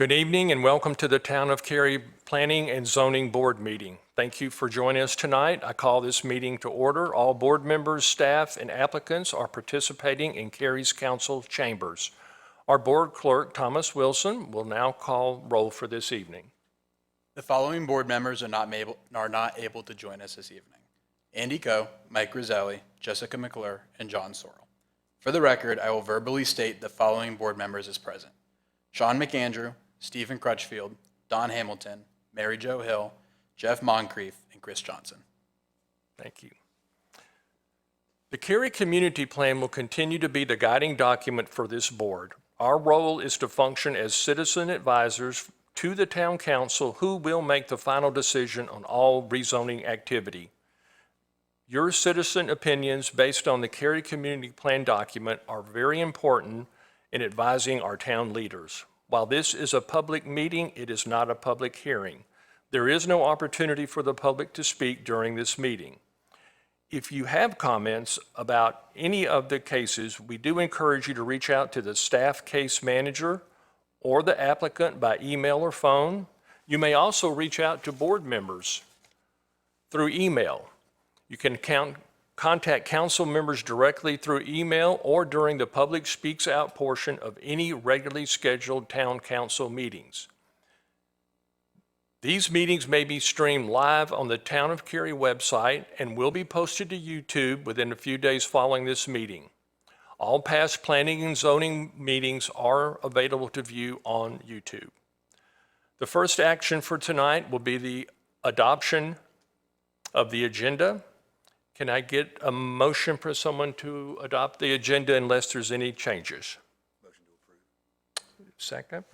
Good evening and welcome to the Town of Cary Planning and Zoning Board meeting. Thank you for joining us tonight. I call this meeting to order. All board members, staff, and applicants are participating in Cary's council chambers. Our board clerk, Thomas Wilson, will now call roll for this evening. The following board members are not able to join us this evening: Andy Coe, Mike Roselli, Jessica McClure, and John Sorrell. For the record, I will verbally state the following board members as present: Sean McAndrew, Stephen Crutchfield, Don Hamilton, Mary Jo Hill, Jeff Moncrief, and Chris Johnson. Thank you. The Cary Community Plan will continue to be the guiding document for this board. Our role is to function as citizen advisors to the town council, who will make the final decision on all rezoning activity. Your citizen opinions based on the Cary Community Plan document are very important in advising our town leaders. While this is a public meeting, it is not a public hearing. There is no opportunity for the public to speak during this meeting. If you have comments about any of the cases, we do encourage you to reach out to the staff case manager or the applicant by email or phone. You may also reach out to board members through email. You can contact council members directly through email or during the public speaks out portion of any regularly scheduled town council meetings. These meetings may be streamed live on the Town of Cary website and will be posted to YouTube within a few days following this meeting. All past planning and zoning meetings are available to view on YouTube. The first action for tonight will be the adoption of the agenda. Can I get a motion for someone to adopt the agenda unless there's any changes? Motion to approve. Second?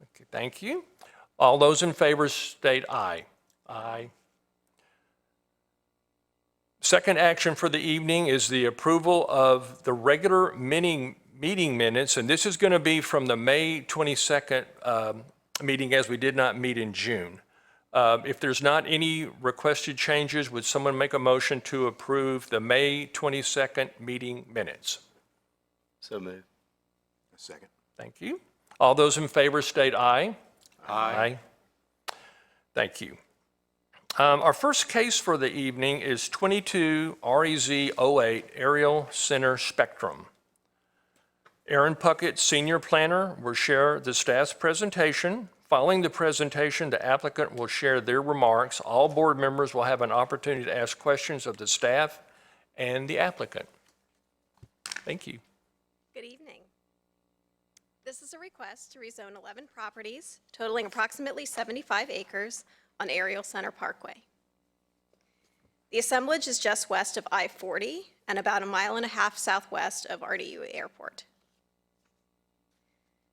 Okay, thank you. All those in favor state aye. Aye. Second action for the evening is the approval of the regular meeting minutes, and this is going to be from the May 22nd meeting, as we did not meet in June. If there's not any requested changes, would someone make a motion to approve the May 22nd meeting minutes? So moved. A second. Thank you. All those in favor state aye. Aye. Thank you. Our first case for the evening is 22 REZ 08 Aerial Center Spectrum. Aaron Puckett, Senior Planner, will share the staff's presentation. Following the presentation, the applicant will share their remarks. All board members will have an opportunity to ask questions of the staff and the applicant. Thank you. Good evening. This is a request to rezone 11 properties totaling approximately 75 acres on Aerial Center Parkway. The assemblage is just west of I-40 and about 1.5 miles southwest of RDU Airport.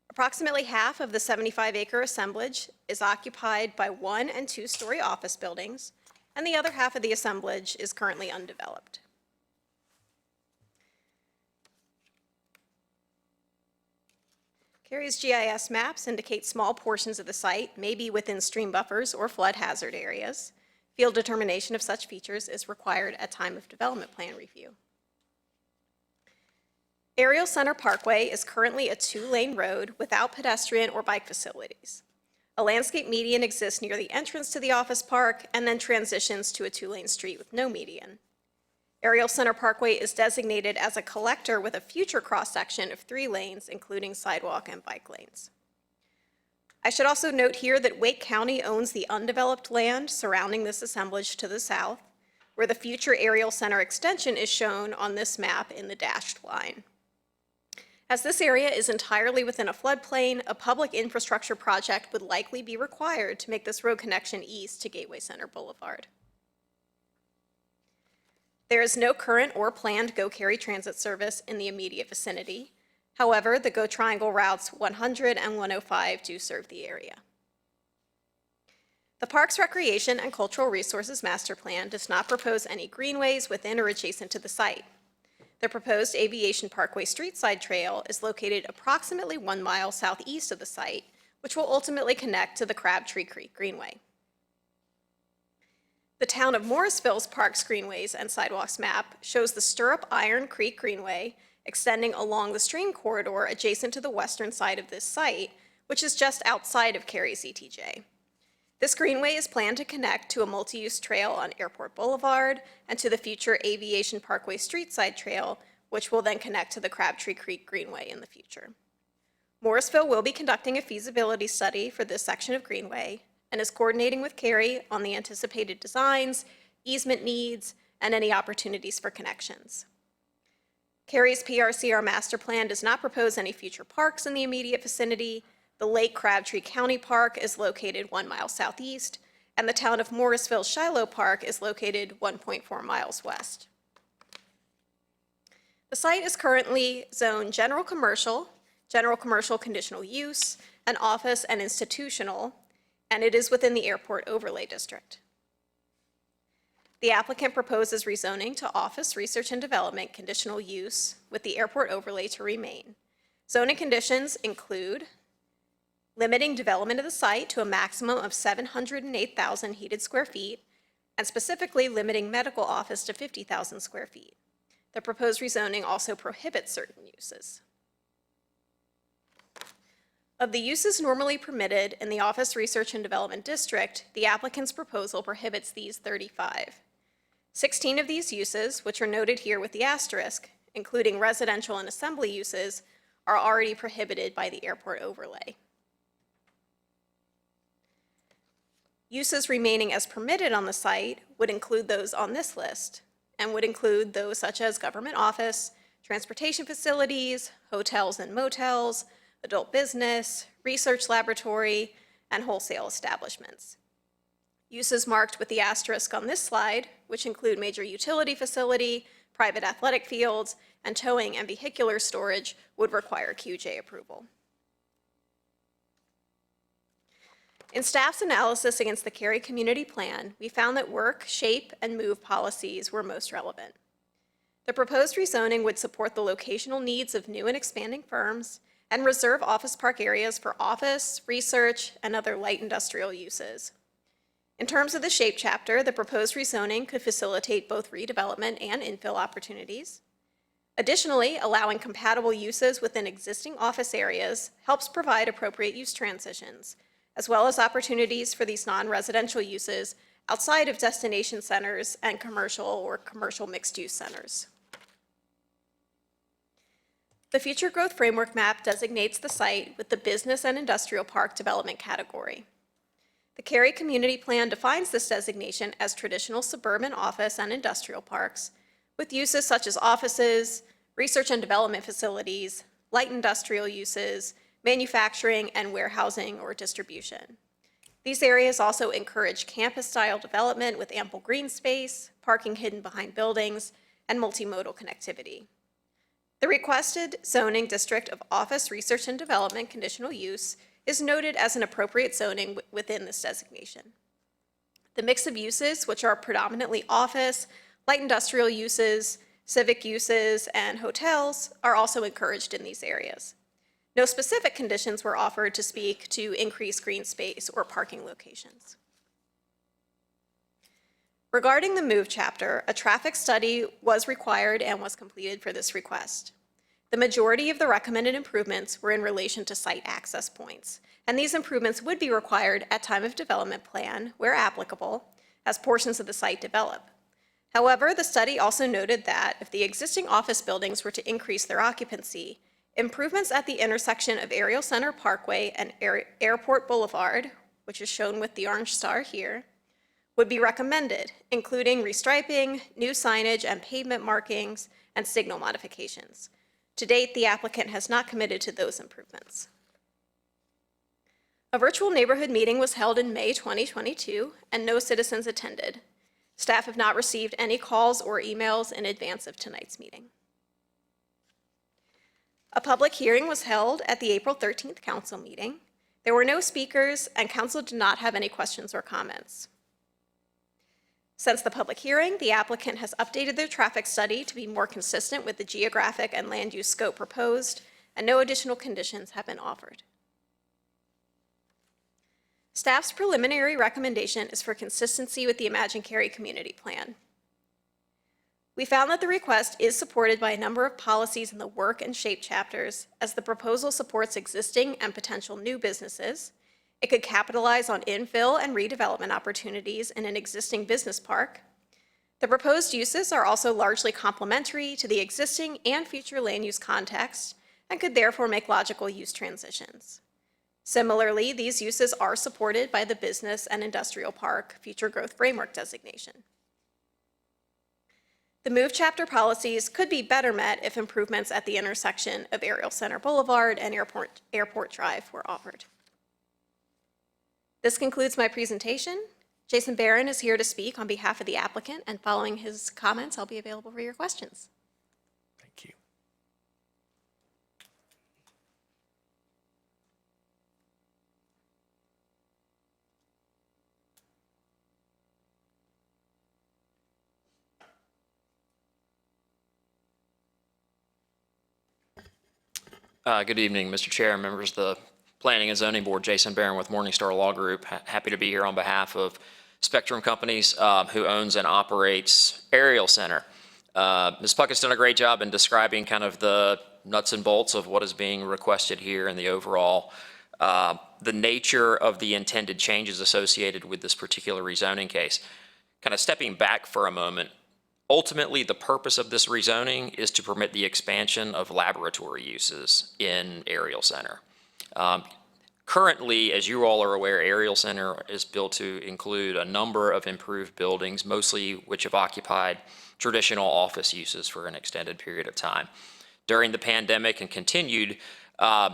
Approximately half of the 75-acre assemblage is occupied by 1- and 2-story office buildings, and the other half of the assemblage is currently undeveloped. Cary's GIS maps indicate small portions of the site may be within stream buffers or flood hazard areas. Field determination of such features is required at time of development plan review. Aerial Center Parkway is currently a 2-lane road without pedestrian or bike facilities. A landscape median exists near the entrance to the office park and then transitions to a 2-lane street with no median. Aerial Center Parkway is designated as a collector with a future cross-section of 3 lanes, including sidewalk and bike lanes. I should also note here that Wake County owns the undeveloped land surrounding this assemblage to the south, where the future Aerial Center extension is shown on this map in the dashed line. As this area is entirely within a floodplain, a public infrastructure project would likely be required to make this road connection east to Gateway Center Boulevard. There is no current or planned Go Cary transit service in the immediate vicinity. However, the Go Triangle routes 100 and 105 do serve the area. The Parks, Recreation, and Cultural Resources Master Plan does not propose any greenways within or adjacent to the site. The proposed Aviation Parkway Streetside Trail is located approximately 1 mile southeast of the site, which will ultimately connect to the Crabtree Creek Greenway. The town of Morrisville's Parks, Greenways, and Sidewalks map shows the Stirrup Iron Creek Greenway extending along the stream corridor adjacent to the western side of this site, which is just outside of Cary's ETJ. This greenway is planned to connect to a multi-use trail on Airport Boulevard and to the future Aviation Parkway Streetside Trail, which will then connect to the Crabtree Creek Greenway in the future. Morrisville will be conducting a feasibility study for this section of greenway and is coordinating with Cary on the anticipated designs, easement needs, and any opportunities for connections. Cary's PRCR master plan does not propose any future parks in the immediate vicinity. The Lake Crabtree County Park is located 1 mile southeast, and the town of Morrisville Shiloh Park is located 1.4 miles west. The site is currently zoned general commercial conditional use, and office and institutional, and it is within the Airport Overlay District. The applicant proposes rezoning to office research and development conditional use with the airport overlay to remain. Zoning conditions include limiting development of the site to a maximum of 708,000 heated square feet, and specifically limiting medical office to 50,000 square feet. The proposed rezoning also prohibits certain uses. Of the uses normally permitted in the Office Research and Development District, the applicant's proposal prohibits these 35. 16 of these uses, which are noted here with the asterisk, including residential and assembly uses, are already prohibited by the airport overlay. Uses remaining as permitted on the site would include those on this list and would include those such as government office, transportation facilities, hotels and motels, adult business, research laboratory, and wholesale establishments. Uses marked with the asterisk on this slide, which include major utility facility, private athletic fields, and towing and vehicular storage, would require QJ approval. In staff's analysis against the Cary Community Plan, we found that work, shape, and move policies were most relevant. The proposed rezoning would support the locational needs of new and expanding firms and reserve office park areas for office, research, and other light industrial uses. In terms of the shape chapter, the proposed rezoning could facilitate both redevelopment and infill opportunities. Additionally, allowing compatible uses within existing office areas helps provide appropriate use transitions, as well as opportunities for these non-residential uses outside of destination centers and commercial or commercial mixed-use centers. The Future Growth Framework Map designates the site with the Business and Industrial Park Development category. The Cary Community Plan defines this designation as traditional suburban office and industrial parks with uses such as offices, research and development facilities, light industrial uses, manufacturing, and warehousing or distribution. These areas also encourage campus-style development with ample green space, parking hidden behind buildings, and multimodal connectivity. The requested zoning district of office research and development conditional use is noted as an appropriate zoning within this designation. The mix of uses, which are predominantly office, light industrial uses, civic uses, and hotels, are also encouraged in these areas. No specific conditions were offered to speak to increased green space or parking locations. Regarding the move chapter, a traffic study was required and was completed for this request. The majority of the recommended improvements were in relation to site access points, and these improvements would be required at time of development plan, where applicable, as portions of the site develop. However, the study also noted that if the existing office buildings were to increase their occupancy, improvements at the intersection of Ariel Center Parkway and Airport Boulevard, which is shown with the orange star here, would be recommended, including restriping, new signage and pavement markings, and signal modifications. To date, the applicant has not committed to those improvements. A virtual neighborhood meeting was held in May 2022, and no citizens attended. Staff have not received any calls or emails in advance of tonight's meeting. A public hearing was held at the April 13th council meeting. There were no speakers, and council did not have any questions or comments. Since the public hearing, the applicant has updated their traffic study to be more consistent with the geographic and land use scope proposed, and no additional conditions have been offered. Staff's preliminary recommendation is for consistency with the Imagine Cary Community Plan. We found that the request is supported by a number of policies in the work and shape chapters, as the proposal supports existing and potential new businesses. It could capitalize on infill and redevelopment opportunities in an existing business park. The proposed uses are also largely complementary to the existing and future land use context and could therefore make logical use transitions. Similarly, these uses are supported by the Business and Industrial Park Future Growth Framework designation. The move chapter policies could be better met if improvements at the intersection of Ariel Center Boulevard and Airport Drive were offered. This concludes my presentation. Jason Barron is here to speak on behalf of the applicant, and following his comments, I'll be available for your questions. Thank you. Good evening, Mr. Chair, members of the Planning and Zoning Board. Jason Barron with Morningstar Law Group. Happy to be here on behalf of Spectrum Companies, who owns and operates Ariel Center. Ms. Puckett's done a great job in describing kind of the nuts and bolts of what is being requested here and the overall, the nature of the intended changes associated with this particular rezoning case. Kind of stepping back for a moment, ultimately, the purpose of this rezoning is to permit the expansion of laboratory uses in Ariel Center. Currently, as you all are aware, Ariel Center is built to include a number of improved buildings, mostly which have occupied traditional office uses for an extended period of time. During the pandemic and continued,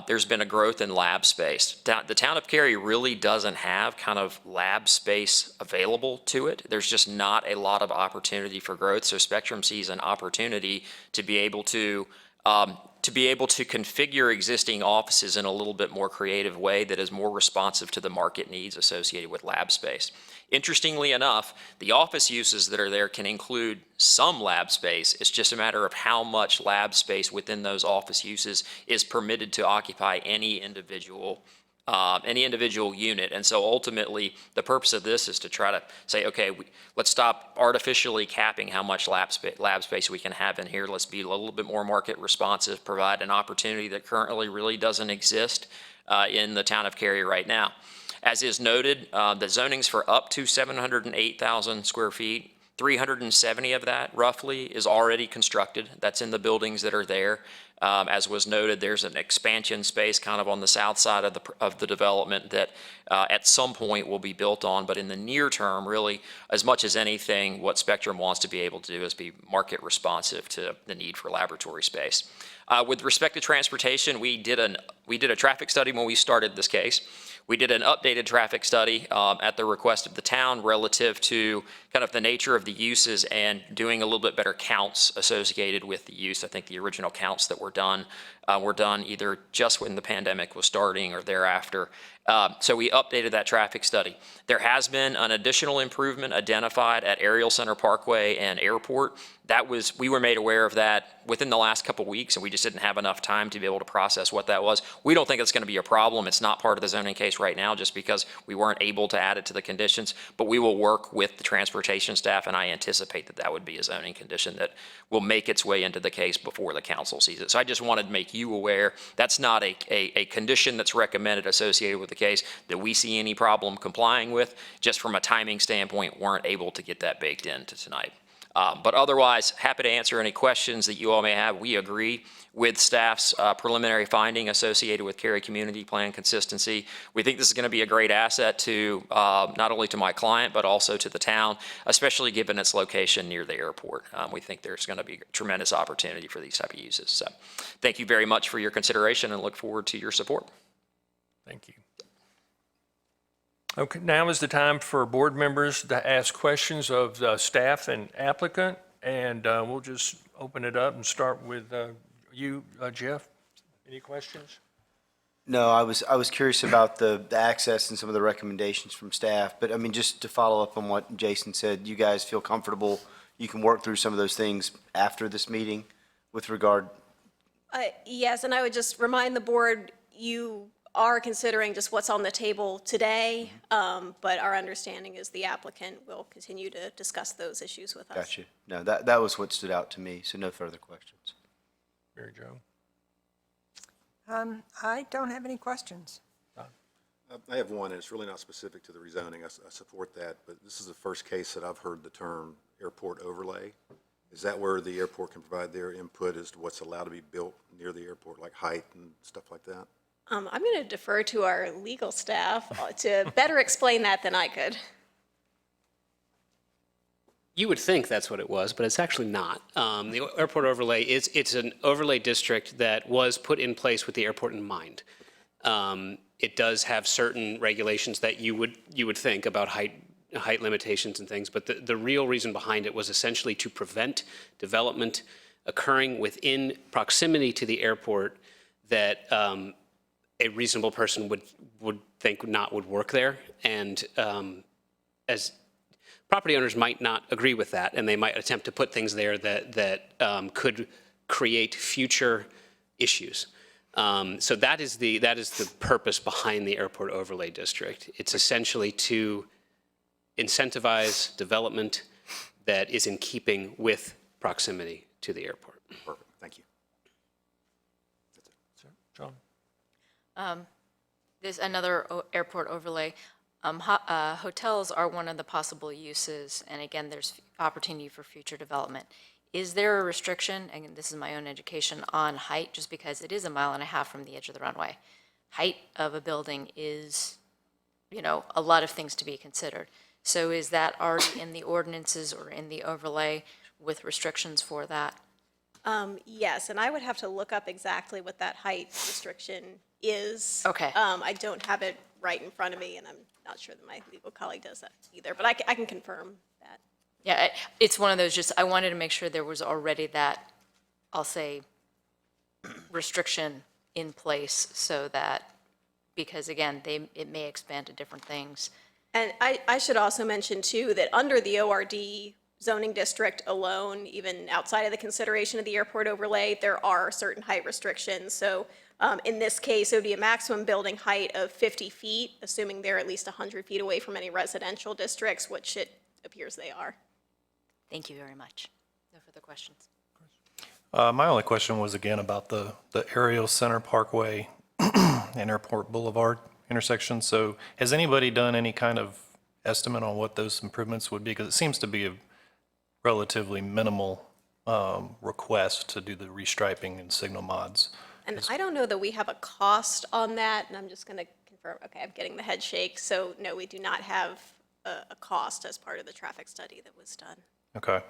there's been a growth in lab space. The town of Cary really doesn't have kind of lab space available to it. There's just not a lot of opportunity for growth. So Spectrum sees an opportunity to be able to configure existing offices in a little bit more creative way that is more responsive to the market needs associated with lab space. Interestingly enough, the office uses that are there can include some lab space. It's just a matter of how much lab space within those office uses is permitted to occupy any individual unit. And so ultimately, the purpose of this is to try to say, okay, let's stop artificially capping how much lab space we can have in here. Let's be a little bit more market responsive, provide an opportunity that currently really doesn't exist in the town of Cary right now. As is noted, the zoning's for up to 708,000 square feet. 370 of that, roughly, is already constructed. That's in the buildings that are there. As was noted, there's an expansion space kind of on the south side of the development that at some point will be built on. But in the near term, really, as much as anything, what Spectrum wants to be able to do is be market responsive to the need for laboratory space. With respect to transportation, we did a traffic study when we started this case. We did an updated traffic study at the request of the town relative to kind of the nature of the uses and doing a little bit better counts associated with the use. I think the original counts that were done either just when the pandemic was starting or thereafter. So we updated that traffic study. There has been an additional improvement identified at Ariel Center Parkway and Airport. We were made aware of that within the last couple weeks, and we just didn't have enough time to be able to process what that was. We don't think it's going to be a problem. It's not part of the zoning case right now just because we weren't able to add it to the conditions, but we will work with the transportation staff, and I anticipate that that would be a zoning condition that will make its way into the case before the council sees it. So I just wanted to make you aware that's not a condition that's recommended associated with the case that we see any problem complying with. Just from a timing standpoint, weren't able to get that baked into tonight. But otherwise, happy to answer any questions that you all may have. We agree with staff's preliminary finding associated with Cary Community Plan consistency. We think this is going to be a great asset to not only to my client, but also to the town, especially given its location near the airport. We think there's going to be tremendous opportunity for these type of uses. So thank you very much for your consideration and look forward to your support. Thank you. Okay, now is the time for board members to ask questions of the staff and applicant, and we'll just open it up and start with you, Jeff. Any questions? No, I was curious about the access and some of the recommendations from staff, but I mean, just to follow up on what Jason said, you guys feel comfortable you can work through some of those things after this meeting with regard? Yes, and I would just remind the board, you are considering just what's on the table today, but our understanding is the applicant will continue to discuss those issues with us. Gotcha. No, that was what stood out to me, so no further questions. Mary Jo? I don't have any questions. I have one, and it's really not specific to the rezoning. I support that, but this is the first case that I've heard the term airport overlay. Is that where the airport can provide their input as to what's allowed to be built near the airport, like height and stuff like that? I'm going to defer to our legal staff to better explain that than I could. You would think that's what it was, but it's actually not. The airport overlay it's an overlay district that was put in place with the airport in mind. It does have certain regulations that you would think about height limitations and things, but the real reason behind it was essentially to prevent development occurring within proximity to the airport that a reasonable person would think would work there. And as property owners might not agree with that, and they might attempt to put things there that could create future issues. So that is the purpose behind the airport overlay district. It's essentially to incentivize development that is in keeping with proximity to the airport. Perfect, thank you. John? There's another airport overlay. Hotels are one of the possible uses, and again, there's opportunity for future development. Is there a restriction, and this is my own education, on height, just because it is 1.5 miles from the edge of the runway? Height of a building is, a lot of things to be considered. So is that already in the ordinances or in the overlay with restrictions for that? Yes, and I would have to look up exactly what that height restriction is. Okay. I don't have it right in front of me, and I'm not sure that my legal colleague does that either, but I can confirm that. Yeah, it's one of those, just, I wanted to make sure there was already that, I'll say, restriction in place so that, because again, it may expand to different things. And I should also mention too, that under the ORD zoning district alone, even outside of the consideration of the airport overlay, there are certain height restrictions. So in this case, it would be a maximum building height of 50 feet, assuming they're at least 100 feet away from any residential districts, which it appears they are. Thank you very much. No further questions. My only question was again about the Aerial Center Parkway and Airport Boulevard intersection. So has anybody done any kind of estimate on what those improvements would be? Because it seems to be a relatively minimal request to do the restriping and signal mods. And I don't know that we have a cost on that, and I'm just going to confirm, okay, I'm getting the head shake. So no, we do not have a cost as part of the traffic study that was done. Okay.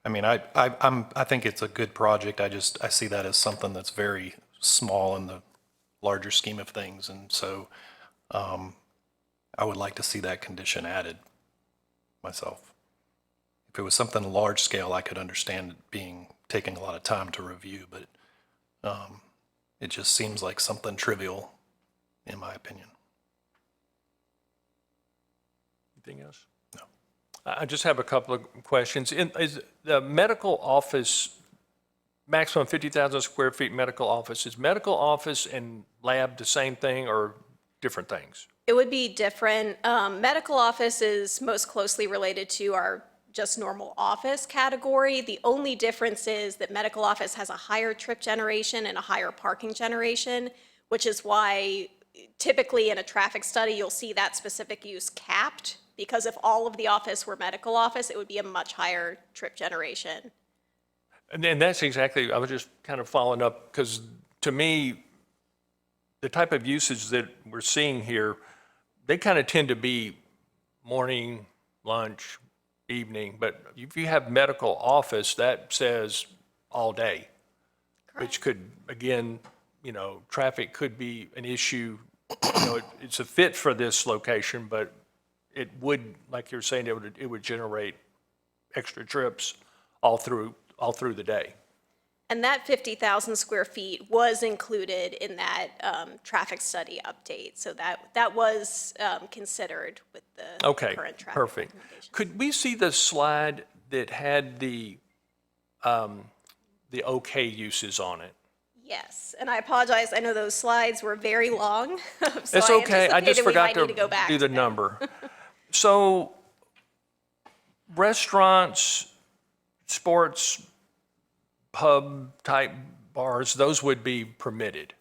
I mean, I think it's a good project. I see that as something that's very small in the larger scheme of things. And so I would like to see that condition added myself. If it was something large scale, I could understand it taking a lot of time to review, but it just seems like something trivial, in my opinion. Anything else? No. I just have a couple of questions. Is the medical office, maximum 50,000 square feet medical office, is medical office and lab the same thing or different things? It would be different. Medical office is most closely related to our just normal office category. The only difference is that medical office has a higher trip generation and a higher parking generation, which is why typically in a traffic study, you'll see that specific use capped, because if all of the office were medical office, it would be a much higher trip generation. And then that's exactly, I was just kind of following up, because to me, the type of usage that we're seeing here, they kind of tend to be morning, lunch, evening, but if you have medical office, that says all day, which could, again, traffic could be an issue. It's a fit for this location, but it would, like you're saying, it would generate extra trips all through the day. And that 50,000 square feet was included in that traffic study update. So that was considered with the Okay, current traffic perfect. recommendations. Could we see the slide that had the okay uses on it? Yes, and I apologize, I know those slides were very long, so It's I okay, I just anticipated we forgot might need to go to back do the to that. number. So restaurants, sports, pub-type bars, those would be permitted.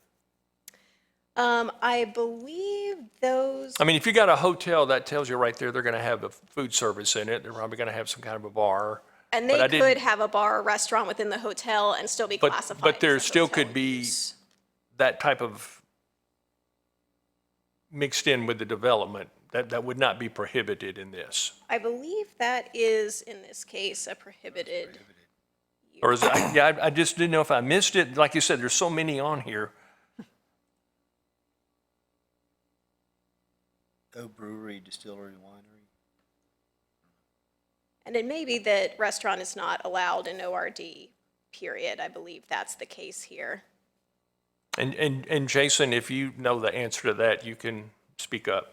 I believe those, I mean, if you got a hotel, that tells you right there, they're going to have a food service in it. They're probably going to have some kind of a bar. and but they I didn't- could have a bar or restaurant within the hotel and still be classified But there as a still hotel could be use. that type of mixed in with the development. That would not be prohibited in this. I believe that is, in this case, a prohibited. Or is it, yeah, I just didn't know if I missed it. Like you said, there's so many on here. Oh, brewery, distillery, winery. And it may be that restaurant is not allowed in ORD, period. I believe that's the case here. And Jason, if you know the answer to that, you can speak up.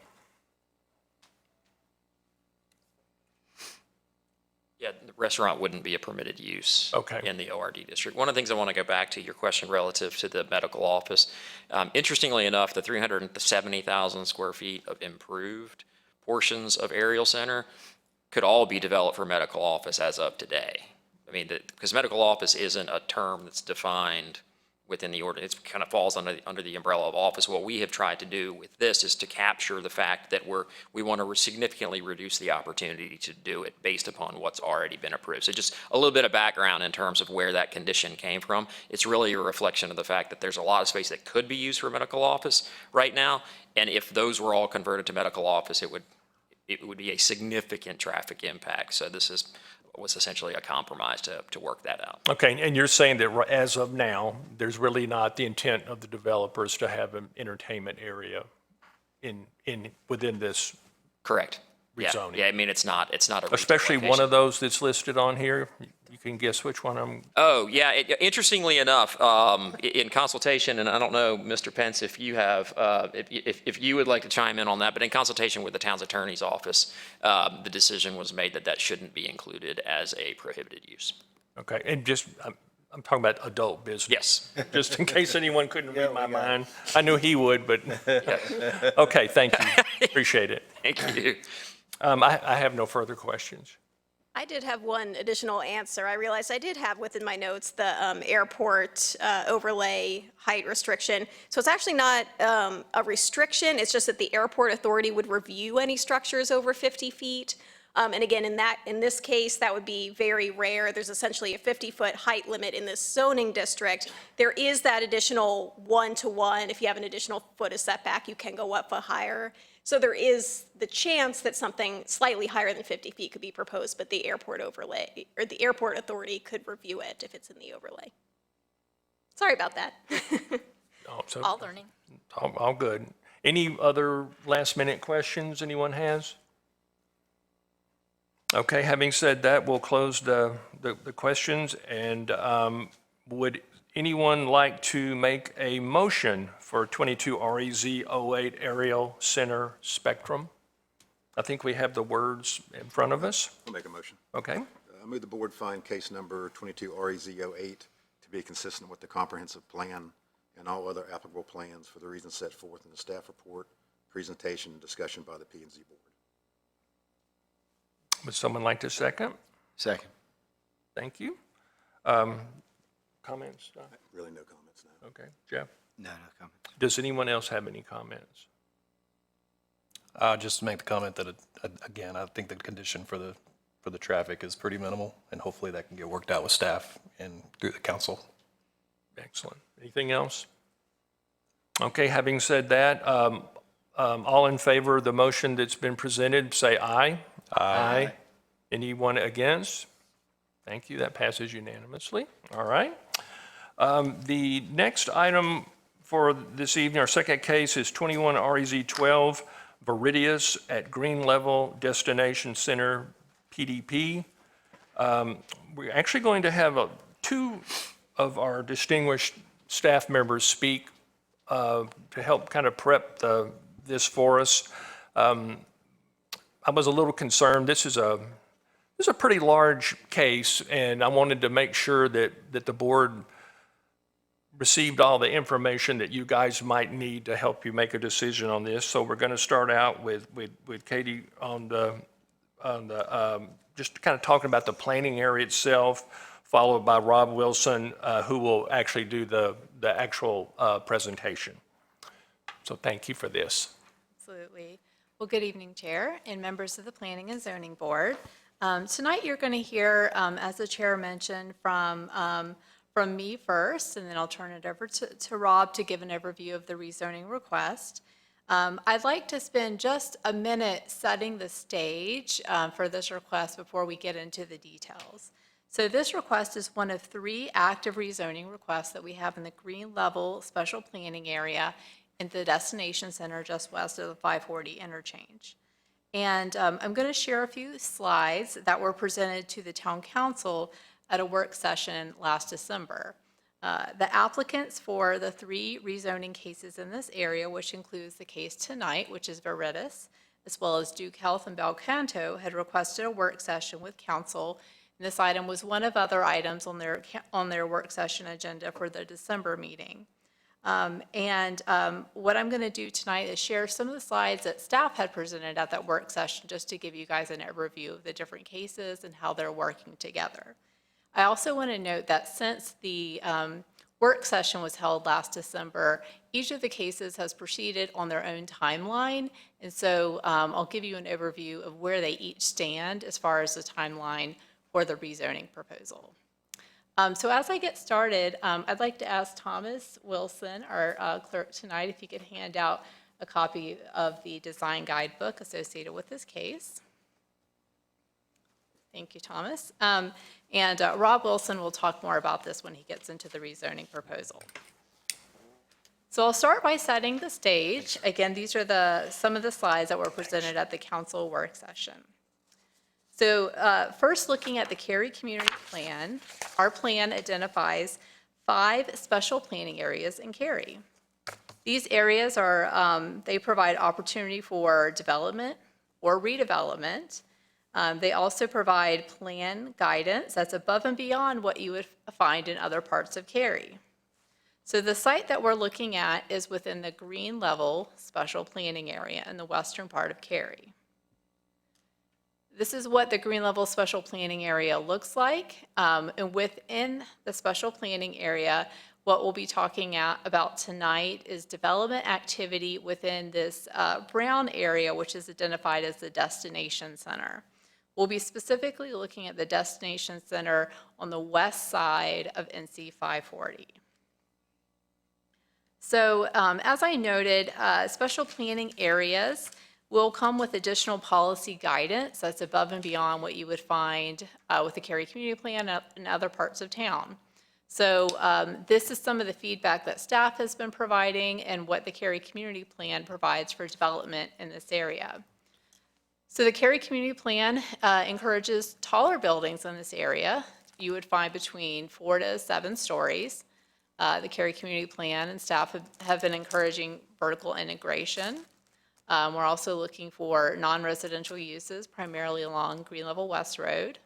Yeah, the restaurant wouldn't be a permitted use. Okay. In the ORD district. One of the things I want to go back to your question relative to the medical office. Interestingly enough, the 370,000 square feet of improved portions of Ariel Center could all be developed for medical office as of today. I mean, because medical office isn't a term that's defined within the ordinance, it kind of falls under the umbrella of office. What we have tried to do with this is to capture the fact that we want to significantly reduce the opportunity to do it based upon what's already been approved. So just a little bit of background in terms of where that condition came from. It's really a reflection of the fact that there's a lot of space that could be used for medical office right now, and if those were all converted to medical office, it would be a significant traffic impact. So this was essentially a compromise to work that out. Okay, and you're saying that as of now, there's really not the intent of the developers to have an entertainment area within this, Correct. Yeah, Rezoning. yeah, I mean, it's not a retail especially one location. of those that's listed on here? You can guess which one I'm, Oh, yeah, interestingly enough, in consultation, and I don't know, Mr. Pence, if you have, if you would like to chime in on that, but in consultation with the town's attorney's office, the decision was made that that shouldn't be included as a prohibited use. okay, and just, I'm talking about adult business. Yes. Just in case anyone couldn't read my mind. I knew he would, but, okay, thank you. Appreciate it. Thank you. I have no further questions. I did have one additional answer. I realized I did have within my notes the airport overlay height restriction. So it's actually not a restriction, it's just that the airport authority would review any structures over 50 feet. And again, in this case, that would be very rare. There's essentially a 50-foot height limit in this zoning district. There is that additional 1-to-1. If you have an additional foot of setback, you can go up a higher. So there is the chance that something slightly higher than 50 feet could be proposed, but the airport overlay, or the airport authority could review it if it's in the overlay. Sorry about that. Oh, so- All learning. All good. Any other last-minute questions anyone has? Okay, having said that, we'll close the questions, and would anyone like to make a motion for 22 REZ 08 Ariel Center Spectrum? I think we have the words in front of us. I'll make a motion. Okay, I move the board find case number 22 REZ08 to be consistent with the comprehensive plan and all other applicable plans for the reasons set forth in the staff report, presentation, and discussion by the P&Z board. would someone like to second? Second. Thank you. Comments? Don? Really no comments now. Okay, Jeff? No comment. Does anyone else have any comments? Just to make the comment that, again, I think the condition for the traffic is pretty minimal, and hopefully that can get worked out with staff and through the council. Excellent. Anything else? Okay, having said that, all in favor of the motion that's been presented, say aye. Aye. Anyone against? Thank you, that passes unanimously. All right. The next item for this evening, our second case is 21 REZ 12 Viridius at Green Level Destination Center, PDP. We're actually going to have two of our distinguished staff members speak to help kind of prep this for us. I was a little concerned. This is a pretty large case, and I wanted to make sure that the board received all the information that you guys might need to help you make a decision on this. So we're going to start out with Katie on the just kind of talking about the planning area itself, followed by Rob Wilson, who will actually do the actual presentation. So thank you for this. Absolutely. Well, good evening, Chair and members of the Planning and Zoning Board. Tonight, you're going to hear, as the Chair mentioned, from me first, and then I'll turn it over to Rob to give an overview of the rezoning request. I'd like to spend just a minute setting the stage for this request before we get into the details. So this request is one of 3 active rezoning requests that we have in the Green Level Special Planning Area in the Destination Center just west of the 540 interchange. And I'm going to share a few slides that were presented to the Town Council at a work session last December. The applicants for the 3 rezoning cases in this area, which includes the case tonight, which is Veritas, as well as Duke Health and Belcanto, had requested a work session with council. And this item was one of other items on their work session agenda for the December meeting. What I'm going to do tonight is share some of the slides that staff had presented at that work session, just to give you guys an overview of the different cases and how they're working together. I also want to note that since the work session was held last December, each of the cases has proceeded on their own timeline, and so I'll give you an overview of where they each stand as far as the timeline for the rezoning proposal. So as I get started, I'd like to ask Thomas Wilson, our clerk tonight, if he could hand out a copy of the design guidebook associated with this case. Thank you, Thomas. Rob Wilson will talk more about this when he gets into the rezoning proposal. So I'll start by setting the stage. Again, these are some of the slides that were presented at the council work session. So first, looking at the Cary Community Plan, our plan identifies 5 special planning areas in Cary. These areas they provide opportunity for development or redevelopment. They also provide plan guidance that's above and beyond what you would find in other parts of Cary. So the site that we're looking at is within the Green Level Special Planning Area in the western part of Cary. This is what the Green Level Special Planning Area looks like. And within the special planning area, what we'll be talking about tonight is development activity within this brown area, which is identified as the Destination Center. We'll be specifically looking at the Destination Center on the west side of NC 540. So as I noted, special planning areas will come with additional policy guidance that's above and beyond what you would find with the Cary Community Plan and other parts of town. So this is some of the feedback that staff has been providing and what the Cary Community Plan provides for development in this area. So the Cary Community Plan encourages taller buildings in this area. You would find between 4 to 7 stories. The Cary Community Plan and staff have been encouraging vertical integration. We're also looking for non-residential uses, primarily along Green Level West Road.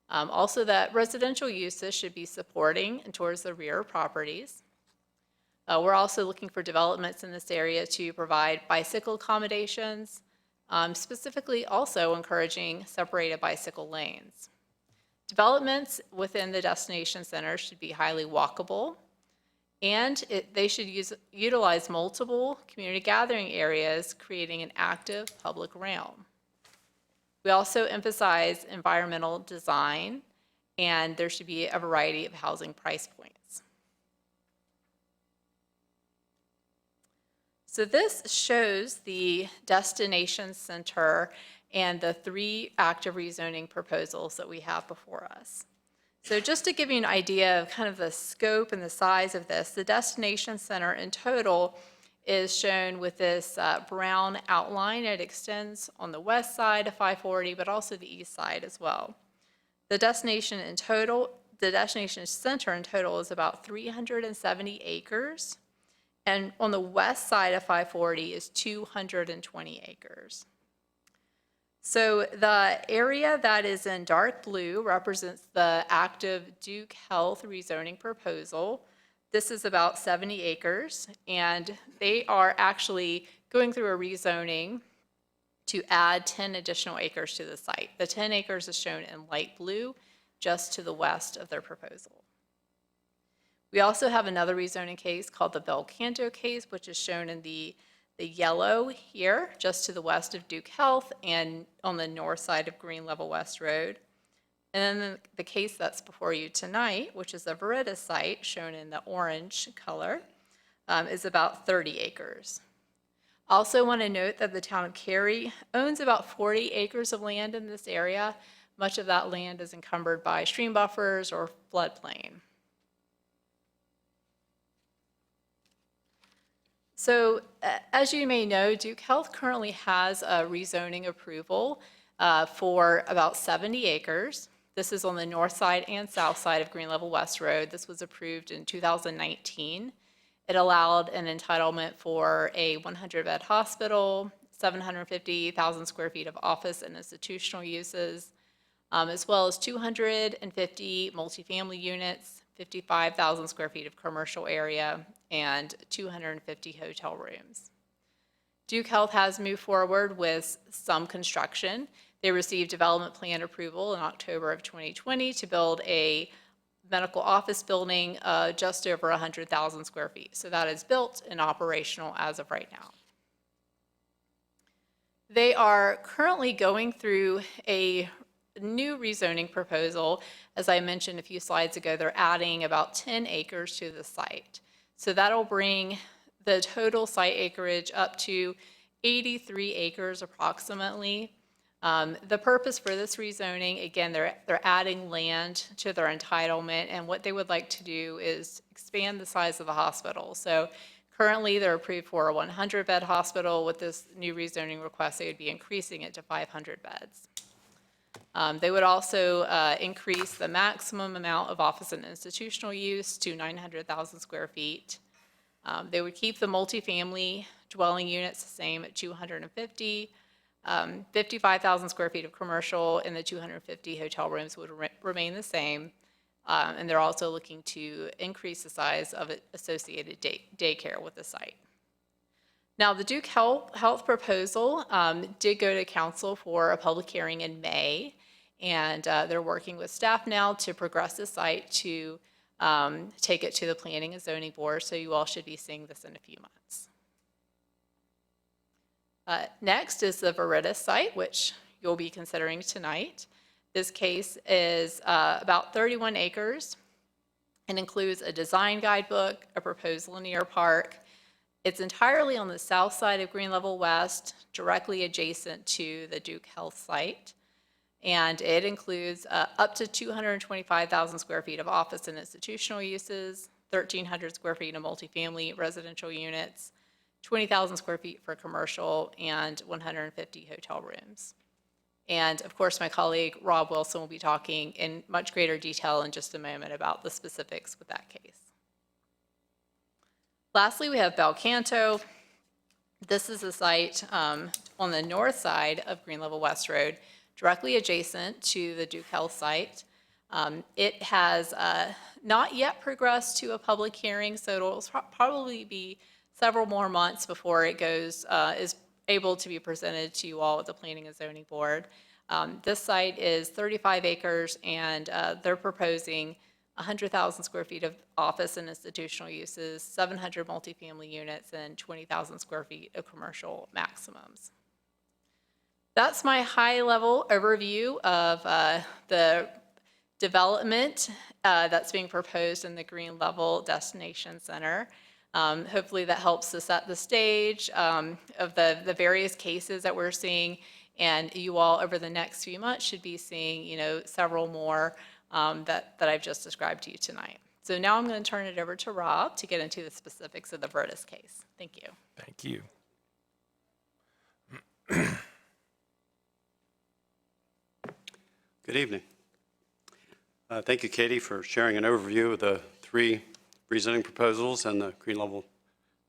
Also that residential uses should be supporting and towards the rear properties. We're also looking for developments in this area to provide bicycle accommodations, specifically also encouraging separated bicycle lanes. Developments within the Destination Center should be highly walkable, and they should utilize multiple community gathering areas, creating an active public realm. We also emphasize environmental design, and there should be a variety of housing price points. So this shows the Destination Center and the 3 active rezoning proposals that we have before us. So just to give you an idea of kind of the scope and the size of this, the Destination Center in total is shown with this brown outline. It extends on the west side of 540, but also the east side as well. The Destination Center in total is about 370 acres, and on the west side of 540 is 220 acres. So the area that is in dark blue represents the active Duke Health rezoning proposal. This is about 70 acres, and they are actually going through a rezoning to add 10 additional acres to the site. The 10 acres is shown in light blue, just to the west of their proposal. We also have another rezoning case called the Bel Canto case, which is shown in the yellow here, just to the west of Duke Health and on the north side of Green Level West Road. And then the case that's before you tonight, which is the Veritas site, shown in the orange color, is about 30 acres. Also want to note that the town of Cary owns about 40 acres of land in this area. Much of that land is encumbered by stream buffers or floodplain. So as you may know, Duke Health currently has a rezoning approval for about 70 acres. This is on the north side and south side of Green Level West Road. This was approved in 2019. It allowed an entitlement for a 100-bed hospital, 750,000 square feet of office and institutional uses, as well as 250 multifamily units, 55,000 square feet of commercial area, and 250 hotel rooms. Duke Health has moved forward with some construction. They received development plan approval in October of 2020 to build a medical office building just over 100,000 square feet. So that is built and operational as of right now. They are currently going through a new rezoning proposal. As I mentioned a few slides ago, they're adding about 10 acres to the site. So that'll bring the total site acreage up to 83 acres approximately. The purpose for this rezoning, again, they're adding land to their entitlement, and what they would like to do is expand the size of the hospital. So currently, they're approved for a 100-bed hospital. With this new rezoning request, they would be increasing it to 500 beds. They would also increase the maximum amount of office and institutional use to 900,000 square feet. They would keep the multifamily dwelling units the same at 250. 55,000 square feet of commercial, and the 250 hotel rooms would remain the same. And they're also looking to increase the size of associated daycare with the site. Now, the Duke Health proposal did go to council for a public hearing in May, and they're working with staff now to progress the site to take it to the Planning and Zoning Board, so you all should be seeing this in a few months. Next is the Veritas site, which you'll be considering tonight. This case is about 31 acres and includes a design guidebook, a proposed linear park. It's entirely on the south side of Green Level West, directly adjacent to the Duke Health site. And it includes up to 225,000 square feet of office and institutional uses, 1,300 square feet of multifamily residential units, 20,000 square feet for commercial, and 150 hotel rooms. And of course, my colleague Rob Wilson will be talking in much greater detail in just a moment about the specifics with that case. Lastly, we have Bel Canto. This is a site on the north side of Green Level West Road, directly adjacent to the Duke Health site. It has not yet progressed to a public hearing, so it'll probably be several more months before it is able to be presented to you all at the Planning and Zoning Board. This site is 35 acres, and they're proposing 100,000 square feet of office and institutional uses, 700 multifamily units, and 20,000 square feet of commercial maximums. That's my high-level overview of the development that's being proposed in the Green Level Destination Center. Hopefully that helps to set the stage of the various cases that we're seeing, and you all over the next few months should be seeing, several more that I've just described to you tonight. So now I'm going to turn it over to Rob to get into the specifics of the Veritas case. Thank you. Thank you. Good evening. Thank you, Katie, for sharing an overview of the 3 rezoning proposals and the Green Level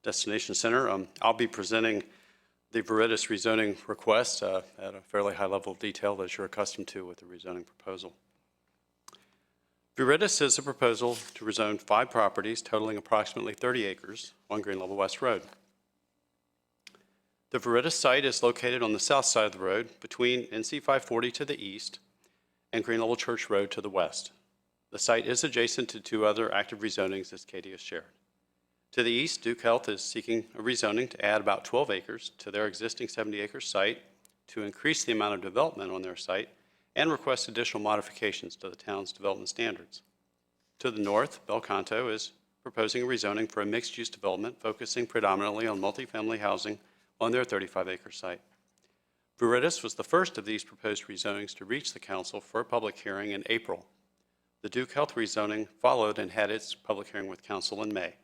Destination Center. I'll be presenting the Veritas rezoning request at a fairly high level of detail as you're accustomed to with the rezoning proposal. Viridis is a proposal to rezone 5 properties totaling approximately 30 acres on Green Level West Road. The Viridis site is located on the south side of the road between NC 540 to the east and Green Level Church Road to the west. The site is adjacent to 2 other active rezonings, as Katie has shared. To the east, Duke Health is seeking a rezoning to add about 12 acres to their existing 70-acre site to increase the amount of development on their site and request additional modifications to the town's development standards. To the north, Belcanto is proposing a rezoning for a mixed-use development focusing predominantly on multifamily housing on their 35-acre site. Viridis was the first of these proposed rezonings to reach the council for a public hearing in April. The Duke Health rezoning followed and had its public hearing with council in May.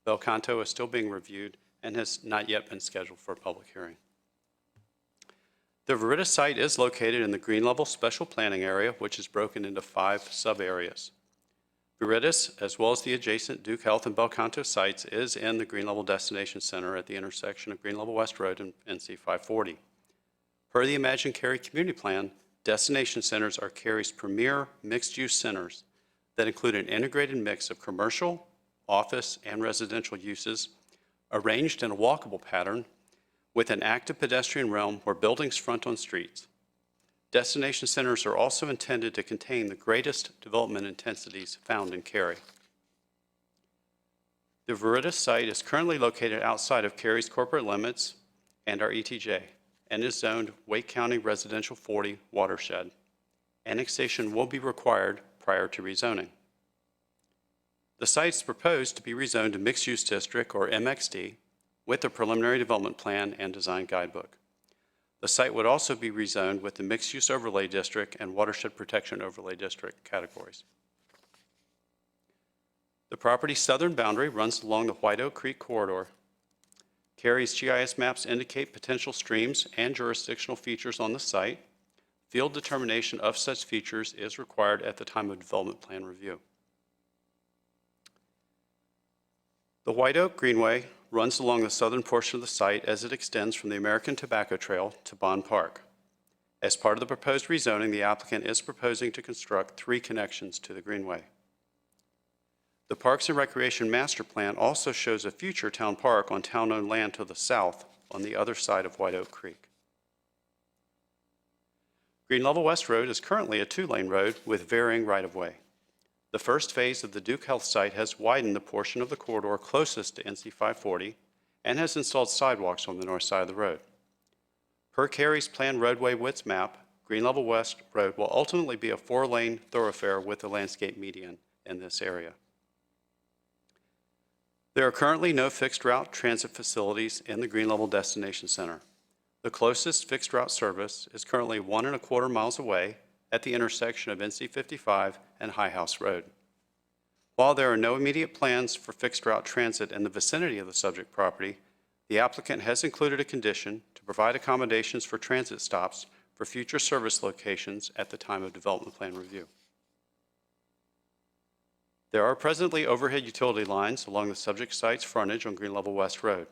Belcanto is still being reviewed and has not yet been scheduled for a public hearing. The Viridis site is located in the Green Level Special Planning Area, which is broken into 5 sub-areas. Viridis, as well as the adjacent Duke Health and Belcanto sites, is in the Green Level Destination Center at the intersection of Green Level West Road and NC 540. Per the Imagine Cary Community Plan, destination centers are Cary's premier mixed-use centers that include an integrated mix of commercial, office, and residential uses arranged in a walkable pattern with an active pedestrian realm where buildings front on streets. Destination centers are also intended to contain the greatest development intensities found in Cary. The Viridis site is currently located outside of Cary's corporate limits and our ETJ, and is zoned Wake County Residential 40 watershed. Annexation will be required prior to rezoning. The site is proposed to be rezoned to Mixed-Use District, or MXD, with a preliminary development plan and design guidebook. The site would also be rezoned with the Mixed-Use Overlay District and Watershed Protection Overlay District categories. The property's southern boundary runs along the White Oak Creek corridor. Cary's GIS maps indicate potential streams and jurisdictional features on the site. Field determination of such features is required at the time of development plan review. The White Oak Greenway runs along the southern portion of the site as it extends from the American Tobacco Trail to Bond Park. As part of the proposed rezoning, the applicant is proposing to construct 3 connections to the Greenway. The Parks and Recreation Master Plan also shows a future town park on town-owned land to the south on the other side of White Oak Creek. Green Level West Road is currently a 2-lane road with varying right-of-way. The first phase of the Duke Health site has widened the portion of the corridor closest to NC 540 and has installed sidewalks on the north side of the road. Per Cary's planned roadway width map, Green Level West Road will ultimately be a 4-lane thoroughfare with a landscape median in this area. There are currently no fixed route transit facilities in the Green Level Destination Center. The closest fixed route service is currently 1¼ miles away at the intersection of NC 55 and High House Road. While there are no immediate plans for fixed route transit in the vicinity of the subject property, the applicant has included a condition to provide accommodations for transit stops for future service locations at the time of development plan review. There are presently overhead utility lines along the subject site's frontage on Green Level West Road.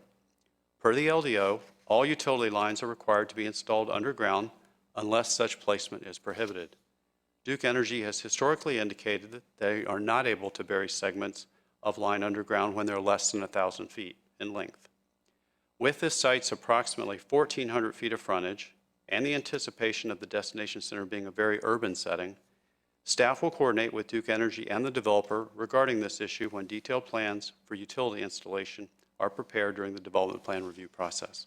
Per the LDO, all utility lines are required to be installed underground unless such placement is prohibited. Duke Energy has historically indicated that they are not able to bury segments of line underground when they're less than 1,000 feet in length. With this site's approximately 1,400 feet of frontage and the anticipation of the destination center being a very urban setting, staff will coordinate with Duke Energy and the developer regarding this issue when detailed plans for utility installation are prepared during the development plan review process.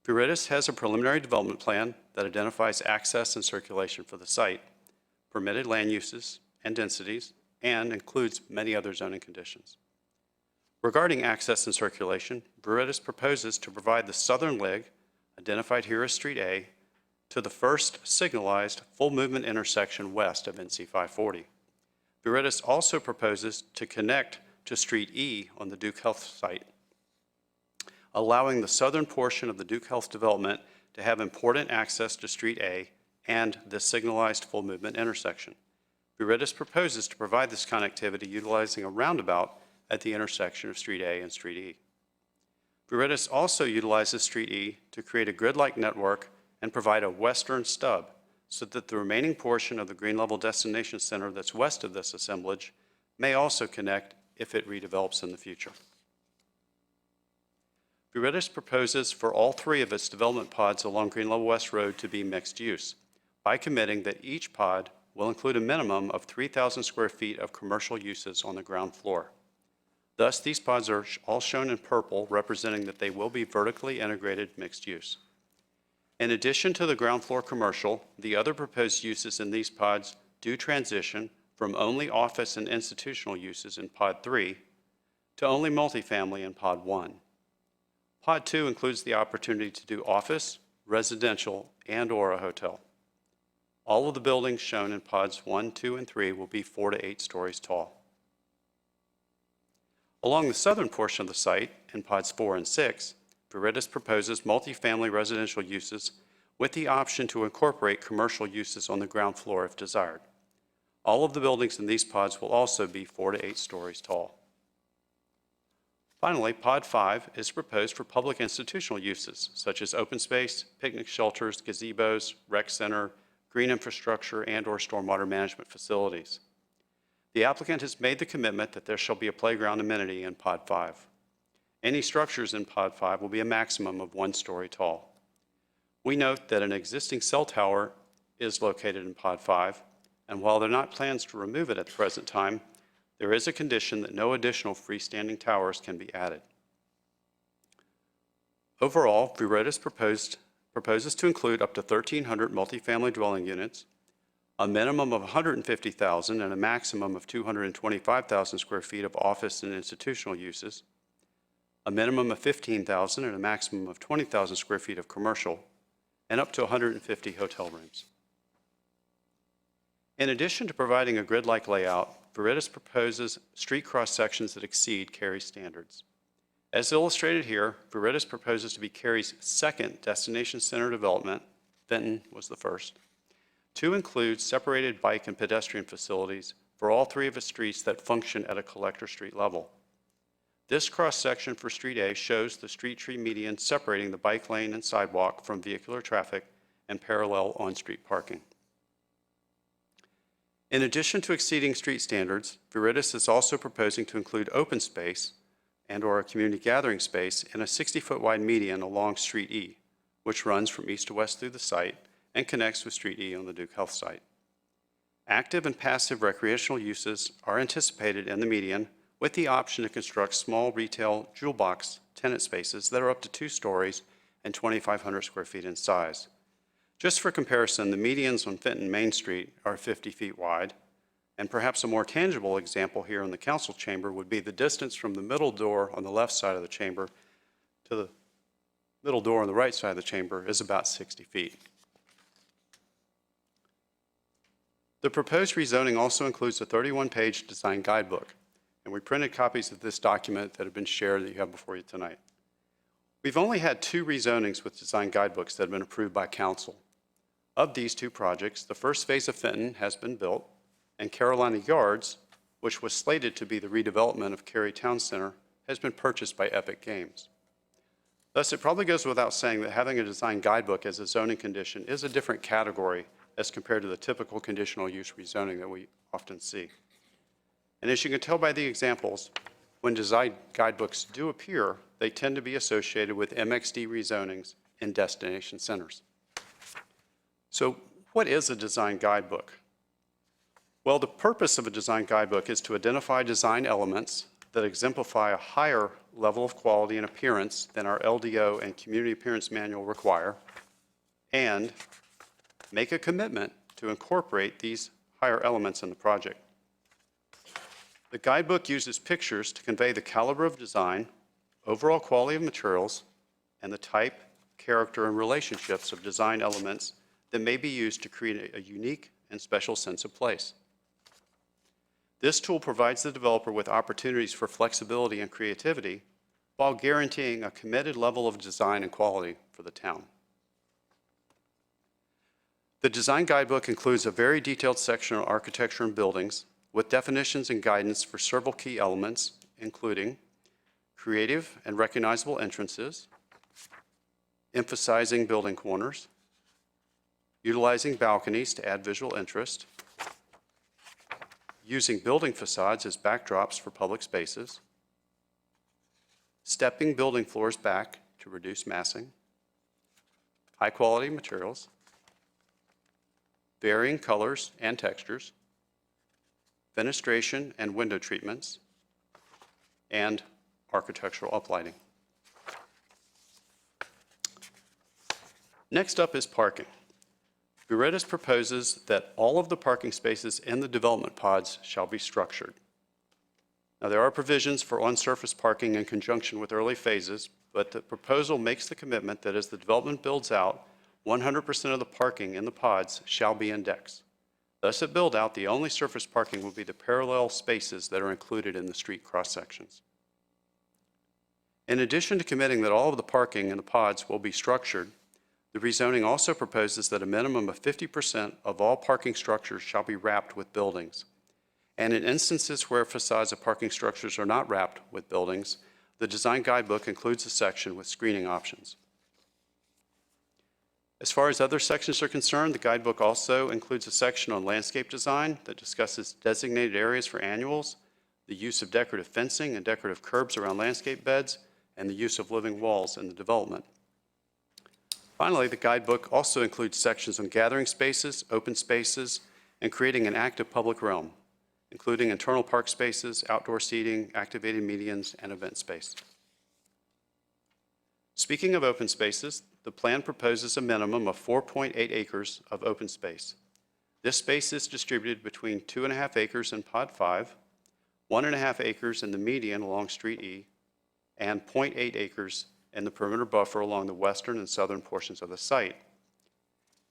Viridis has a preliminary development plan that identifies access and circulation for the site, permitted land uses and densities, and includes many other zoning conditions. Regarding access and circulation, Viridis proposes to provide the southern leg, identified here as Street A, to the first signalized full movement intersection west of NC 540. Viridis also proposes to connect to Street E on the Duke Health site, allowing the southern portion of the Duke Health development to have important access to Street A and this signalized full movement intersection. Viridis proposes to provide this connectivity utilizing a roundabout at the intersection of Street A and Street E. Viridis also utilizes Street E to create a grid-like network and provide a western stub so that the remaining portion of the Green Level Destination Center that's west of this assemblage may also connect if it redevelops in the future. Viridis proposes for all three of its development pods along Green Level West Road to be mixed use by committing that each pod will include a minimum of 3,000 square feet of commercial uses on the ground floor. Thus, these pods are all shown in purple, representing that they will be vertically integrated mixed use. In addition to the ground floor commercial, the other proposed uses in these pods do transition from only office and institutional uses in Pod 3 to only multifamily in Pod 1. Pod 2 includes the opportunity to do office, residential, and/or a hotel. All of the buildings shown in Pods 1, 2, and 3 will be 4 to 8 stories tall. Along the southern portion of the site, in Pods 4 and 6, Viridis proposes multifamily residential uses with the option to incorporate commercial uses on the ground floor if desired. All of the buildings in these pods will also be 4 to 8 stories tall. Finally, Pod 5 is proposed for public institutional uses, such as open space, picnic shelters, gazebos, rec center, green infrastructure, and/or stormwater management facilities. The applicant has made the commitment that there shall be a playground amenity in Pod 5. Any structures in Pod 5 will be a maximum of 1 story tall. We note that an existing cell tower is located in Pod 5, and while there are not plans to remove it at the present time, there is a condition that no additional freestanding towers can be added. Overall, Viridis proposes to include up to 1,300 multifamily dwelling units, a minimum of 150,000 and a maximum of 225,000 square feet of office and institutional uses, a minimum of 15,000 and a maximum of 20,000 square feet of commercial, and up to 150 hotel rooms. In addition to providing a grid-like layout, Viridis proposes street cross-sections that exceed Cary's standards. As illustrated here, Viridis proposes to be Cary's second destination center development, Fenton was the first, to include separated bike and pedestrian facilities for all three of its streets that function at a collector street level. This cross-section for Street A shows the street tree median separating the bike lane and sidewalk from vehicular traffic and parallel on-street parking. In addition to exceeding street standards, Viridis is also proposing to include open space and/or a community gathering space in a 60-foot wide median along Street E, which runs from east to west through the site and connects with Street E on the Duke Health site. Active and passive recreational uses are anticipated in the median, with the option to construct small retail jewel box tenant spaces that are up to 2 stories and 2,500 square feet in size. Just for comparison, the medians on Fenton Main Street are 50 feet wide, and perhaps a more tangible example here in the council chamber would be the distance from the middle door on the left side of the chamber to the middle door on the right side of the chamber is about 60 feet. The proposed rezoning also includes a 31-page design guidebook, and we printed copies of this document that have been shared that you have before you tonight. We've only had 2 rezonings with design guidebooks that have been approved by council. Of these 2 projects, the first phase of Fenton has been built, and Carolina Yards, which was slated to be the redevelopment of Cary Town Center, has been purchased by Epic Games. Thus, it probably goes without saying that having a design guidebook as a zoning condition is a different category as compared to the typical conditional use rezoning that we often see. And as you can tell by the examples, when design guidebooks do appear, they tend to be associated with MXD rezonings in destination centers. So what is a design guidebook? Well, the purpose of a design guidebook is to identify design elements that exemplify a higher level of quality and appearance than our LDO and Community Appearance Manual require, and make a commitment to incorporate these higher elements in the project. The guidebook uses pictures to convey the caliber of design, overall quality of materials, and the type, character, and relationships of design elements that may be used to create a unique and special sense of place. This tool provides the developer with opportunities for flexibility and creativity while guaranteeing a committed level of design and quality for the town. The design guidebook includes a very detailed section on architecture and buildings with definitions and guidance for several key elements, including creative and recognizable entrances, emphasizing building corners, utilizing balconies to add visual interest, using building facades as backdrops for public spaces, stepping building floors back to reduce massing, high-quality materials, varying colors and textures, fenestration and window treatments, and architectural uplighting. Next up is parking. Viridis proposes that all of the parking spaces in the development pods shall be structured. Now, there are provisions for on-surface parking in conjunction with early phases, but the proposal makes the commitment that as the development builds out, 100% of the parking in the pods shall be indexed. Thus, at build-out, the only surface parking will be the parallel spaces that are included in the street cross-sections. In addition to committing that all of the parking in the pods will be structured, the rezoning also proposes that a minimum of 50% of all parking structures shall be wrapped with buildings. And in instances where facades of parking structures are not wrapped with buildings, the design guidebook includes a section with screening options. As far as other sections are concerned, the guidebook also includes a section on landscape design that discusses designated areas for annuals, the use of decorative fencing and decorative curbs around landscape beds, and the use of living walls in the development. Finally, the guidebook also includes sections on gathering spaces, open spaces, and creating an active public realm, including internal park spaces, outdoor seating, activated medians, and event space. Speaking of open spaces, the plan proposes a minimum of 4.8 acres of open space. This space is distributed between 2.5 acres in Pod 5, 1.5 acres in the median along Street E, and 0.8 acres in the perimeter buffer along the western and southern portions of the site.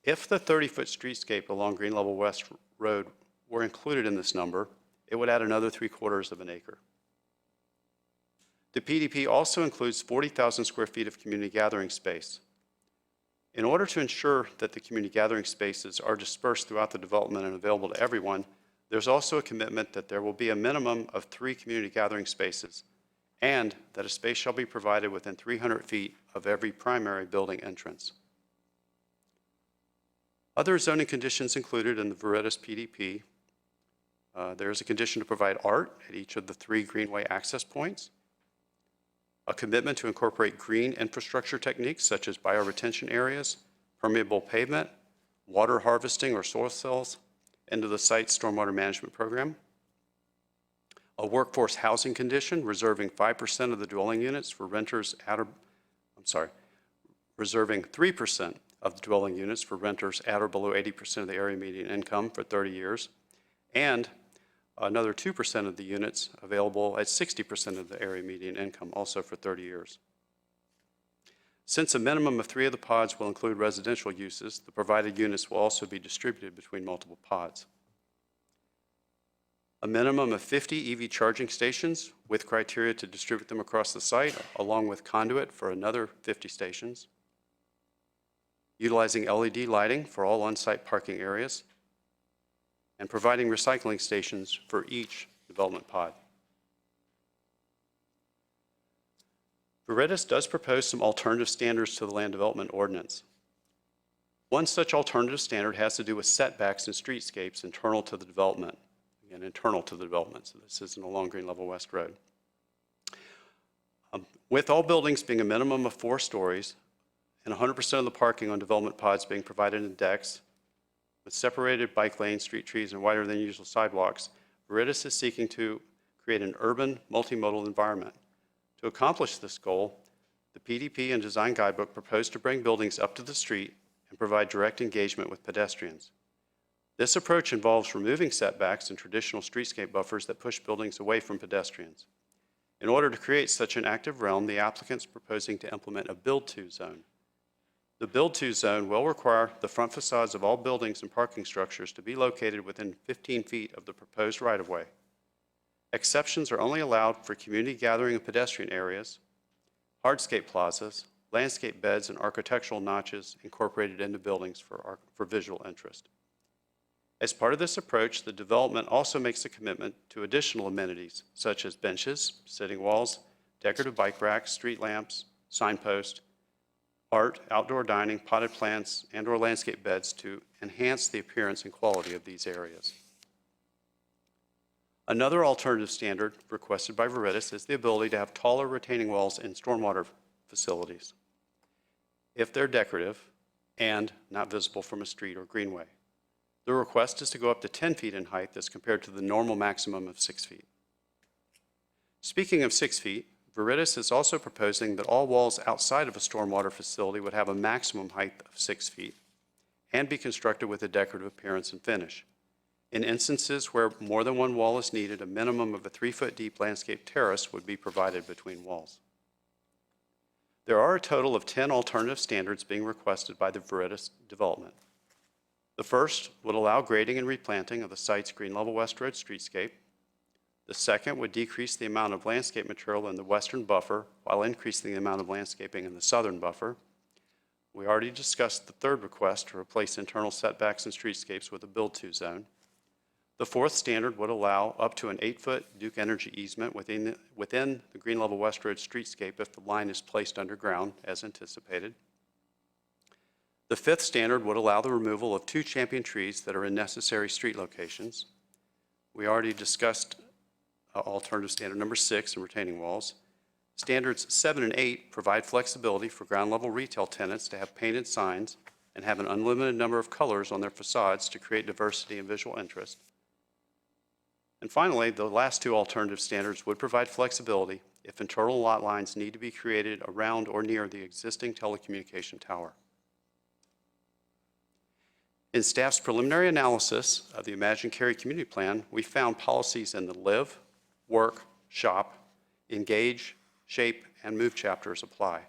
If the 30-foot streetscape along Green Level West Road were included in this number, it would add another 3/4 of an acre. The PDP also includes 40,000 square feet of community gathering space. In order to ensure that the community gathering spaces are dispersed throughout the development and available to everyone, there's also a commitment that there will be a minimum of 3 community gathering spaces, and that a space shall be provided within 300 feet of every primary building entrance. Other zoning conditions included in the Viridis PDP, there is a condition to provide art at each of the 3 greenway access points, a commitment to incorporate green infrastructure techniques such as bioretention areas, permeable pavement, water harvesting or soil cells into the site's stormwater management program, a workforce housing condition reserving 5% of the dwelling units for renters reserving 3% of the dwelling units for renters at or below 80% of the area median income for 30 years, and another 2% of the units available at 60% of the area median income, also for 30 years. Since a minimum of 3 of the pods will include residential uses, the provided units will also be distributed between multiple pods. A minimum of 50 EV charging stations with criteria to distribute them across the site, along with conduit for another 50 stations. Utilizing LED lighting for all on-site parking areas, and providing recycling stations for each development pod. Viridis does propose some alternative standards to the land development ordinance. One such alternative standard has to do with setbacks and streetscapes internal to the development. Again, internal to the development, so this isn't along Green Level West Road. With all buildings being a minimum of 4 stories and 100% of the parking on development pods being provided in decks, with separated bike lanes, street trees, and wider than usual sidewalks, Viridis is seeking to create an urban multimodal environment. To accomplish this goal, the PDP and Design Guidebook propose to bring buildings up to the street and provide direct engagement with pedestrians. This approach involves removing setbacks and traditional streetscape buffers that push buildings away from pedestrians. In order to create such an active realm, the applicant's proposing to implement a build-to zone. The build-to zone will require the front facades of all buildings and parking structures to be located within 15 feet of the proposed right-of-way. Exceptions are only allowed for community gathering and pedestrian areas, hardscape plazas, landscape beds, and architectural notches incorporated into buildings for visual interest. As part of this approach, the development also makes a commitment to additional amenities such as benches, sitting walls, decorative bike racks, street lamps, signposts, art, outdoor dining, potted plants, and/or landscape beds to enhance the appearance and quality of these areas. Another alternative standard requested by Veritas is the ability to have taller retaining walls in stormwater facilities if they're decorative and not visible from a street or greenway. The request is to go up to 10 feet in height as compared to the normal maximum of 6 feet. Speaking of 6 feet, Veritas is also proposing that all walls outside of a stormwater facility would have a maximum height of 6 feet and be constructed with a decorative appearance and finish. In instances where more than one wall is needed, a minimum of a 3-foot deep landscape terrace would be provided between walls. There are a total of 10 alternative standards being requested by the Veritas development. The first would allow grading and replanting of the site's Green Level West Road streetscape. The second would decrease the amount of landscape material in the western buffer while increasing the amount of landscaping in the southern buffer. We already discussed the third request to replace internal setbacks and streetscapes with a build-to zone. The fourth standard would allow up to an 8-foot Duke Energy easement within the Green Level West Road streetscape if the line is placed underground, as anticipated. The fifth standard would allow the removal of 2 champion trees that are in necessary street locations. We already discussed alternative standard number 6 in retaining walls. Standards 7 and 8 provide flexibility for ground level retail tenants to have painted signs and have an unlimited number of colors on their facades to create diversity and visual interest. And finally, the last 2 alternative standards would provide flexibility if internal lot lines need to be created around or near the existing telecommunication tower. In staff's preliminary analysis of the Imagine Cary Community Plan, we found policies in the Live, Work, Shop, Engage, Shape, and Move chapters apply.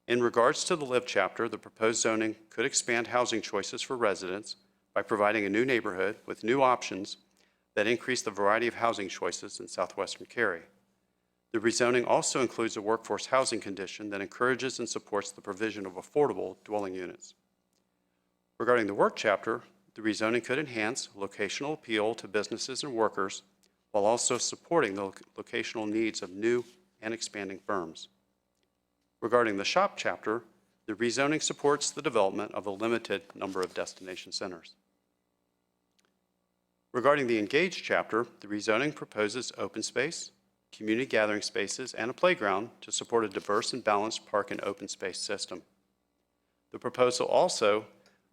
In regards to the Live chapter, the proposed zoning could expand housing choices for residents by providing a new neighborhood with new options that increase the variety of housing choices in southwestern Cary. The rezoning also includes a workforce housing condition that encourages and supports the provision of affordable dwelling units. Regarding the Work chapter, the rezoning could enhance locational appeal to businesses and workers while also supporting the locational needs of new and expanding firms. Regarding the Shop chapter, the rezoning supports the development of a limited number of destination centers. Regarding the Engage chapter, the rezoning proposes open space, community gathering spaces, and a playground to support a diverse and balanced park and open space system. The proposal also